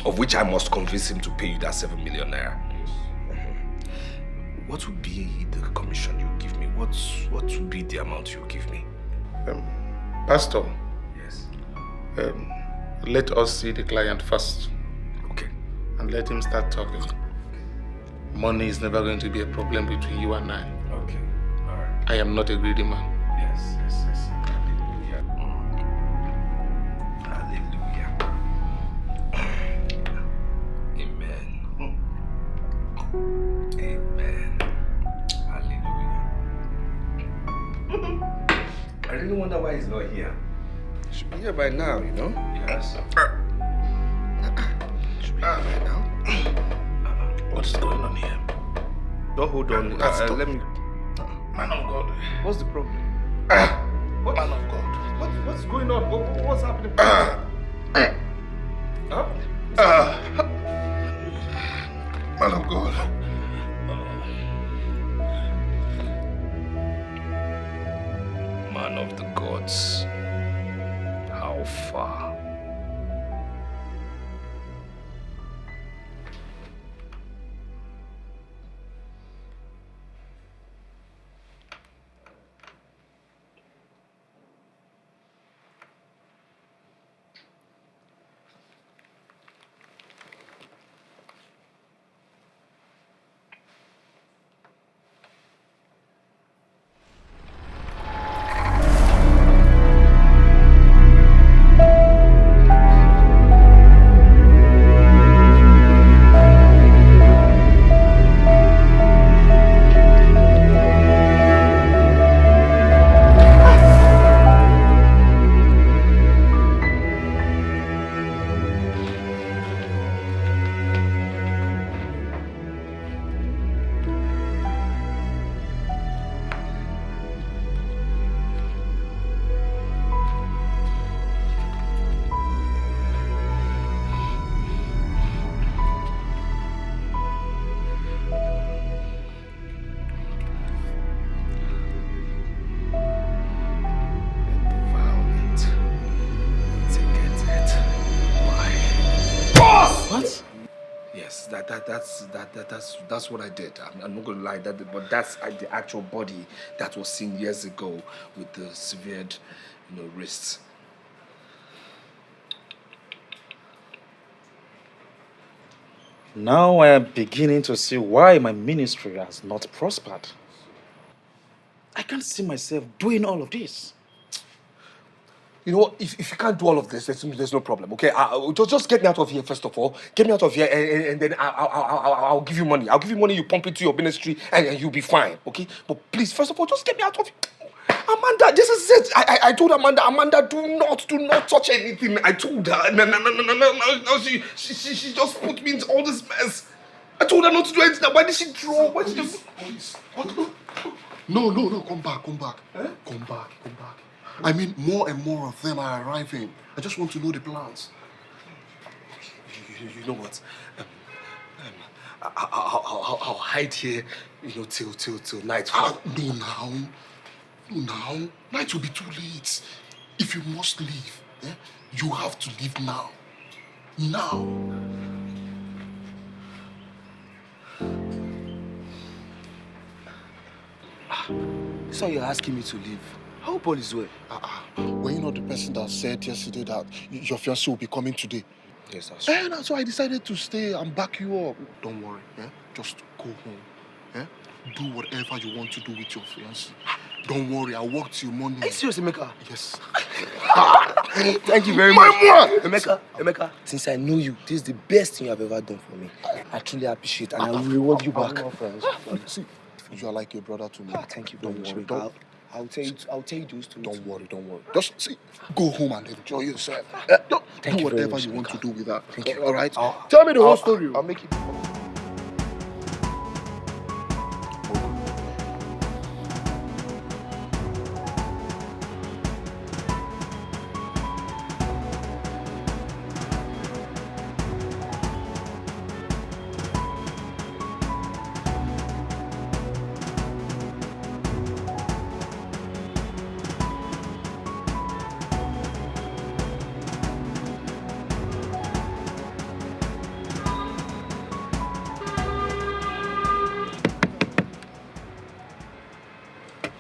of which I must convince him to pay you that 7 million naira. What would be the commission you give me? What would be the amount you give me? Pastor. Yes. Let us see the client first. Okay. And let him start talking. Money is never going to be a problem between you and I. Okay. All right. I am not a greedy man. Yes. Hallelujah. Hallelujah. Amen. Hallelujah. I really wonder why he's not here. He should be here by now, Yes. Should be here by now. What's going on here? Don't hold on. Let me. Man of God. What's the problem? Man of God. What's going on? What's happening? Man of God. Man of the gods. How far? That's what I did. I'm not gonna lie, but that's the actual body that was seen years ago with the severed, wrists. Now I am beginning to see why my ministry has not prospered. I can't see myself doing all of this. You know what? If you can't do all of this, there's no problem. Okay, just get me out of here first of all. Get me out of here, and then I'll give you money. I'll give you money. You pump it to your ministry, and you'll be fine. Okay, but please, first of all, just get me out of here. Amanda, this is it. I told Amanda, do not touch anything. I told her. No. She just put me into all this mess. I told her not to do anything. Why did she draw? Why did she? What? No. Come back. Eh? Come back. I mean, more and more of them are arriving. I just want to know the plans. You know what? I'll hide here, till nightfall. No, now. Night will be too late. If you must leave, you have to leave now. Now. this one you're asking me to leave. I hope all is well. Were you not the person that said yesterday that your fiancé will be coming today? Yes, that's true. And so I decided to stay and back you up. Don't worry, just go home. Do whatever you want to do with your fiancé. Don't worry, I'll work till morning. Are you serious, Emeka? Yes. Thank you very much. Emeka, since I know you, this is the best thing you have ever done for me. I truly appreciate it and I will reward you back. See, you are like your brother to me. Thank you very much. I'll tell you those two. Don't worry. Just see, go home and enjoy yourself. Thank do you very whatever much, you want to do with that. Thank you. All right? Tell me the whole story. I'll make it.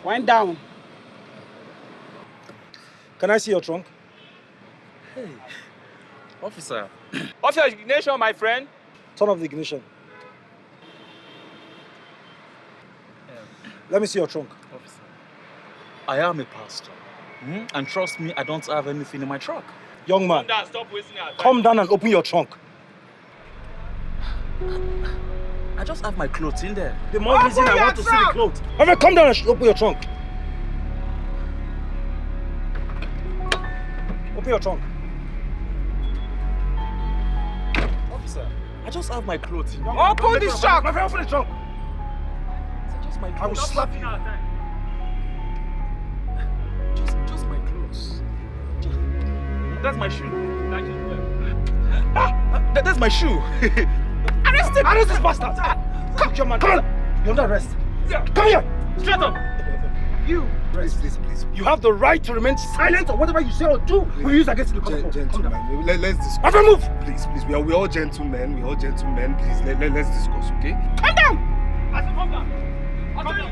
Wind down. Can I see your trunk? Hey, officer. Off your ignition, my friend. Turn off the ignition. Let me see your trunk. Officer, I am a pastor. And trust me, I don't have anything in my truck. Young man, Stop wasting our time. come down and open your trunk. I just have my clothes in there. The more reason I want to see the clothes. Ever come down and open your trunk. Open your trunk. Officer, I just have my clothes in there. Open this trunk! My friend, open the trunk! Just my clothes. I will slap you. Just my clothes. That's my shoe. That's my shoe. Arrest him! Arrest this bastard! Come here, man. Come on! You're under arrest. Come here! Straight up! You! Please. You have the right to remain silent or whatever you say or do we use against the court. Gentlemen, let's discuss. My friend, move! Please, we're all gentlemen. We're all gentlemen. Please, let's discuss, okay? Come down! I said, come down. I'll tell you.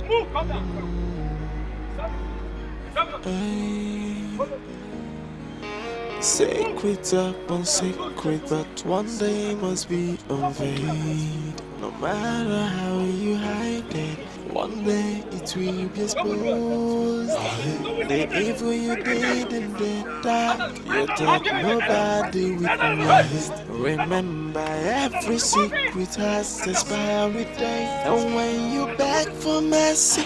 Move, come down. Secret upon secret, but one day must be unveiled. No matter how you hide it, one day it will be exposed. The evil you did in the dark, you thought nobody witnessed. Remember, every secret has expiry date, and when you beg for mercy,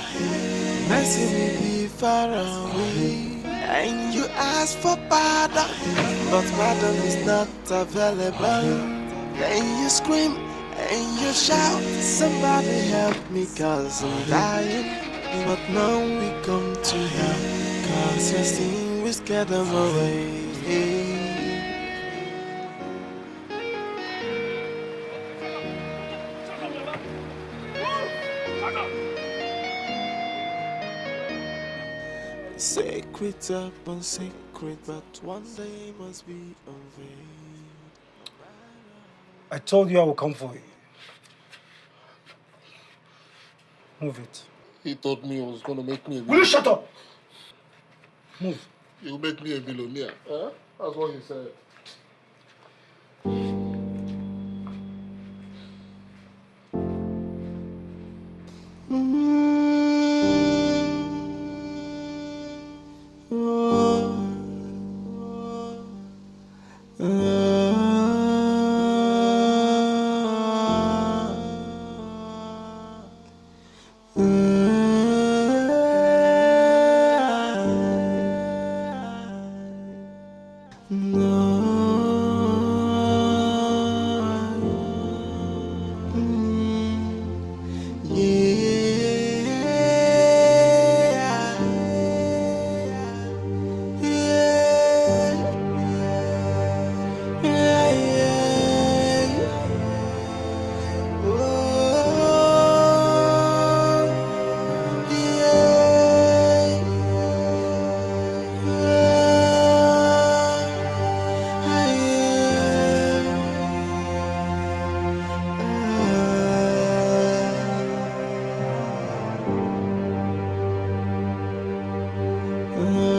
mercy will be far away. And you ask for pardon, but pardon is not available. Then you scream and you shout, somebody help me cause I'm dying. But now we come to help, cause your sin will scare them away. Secret upon secret, but one day must be unveiled. I told you I will come for you. Move it. He told me he was going to make me a Will you shut up? Move. You'll make me a billionaire. That's what he said. Oh.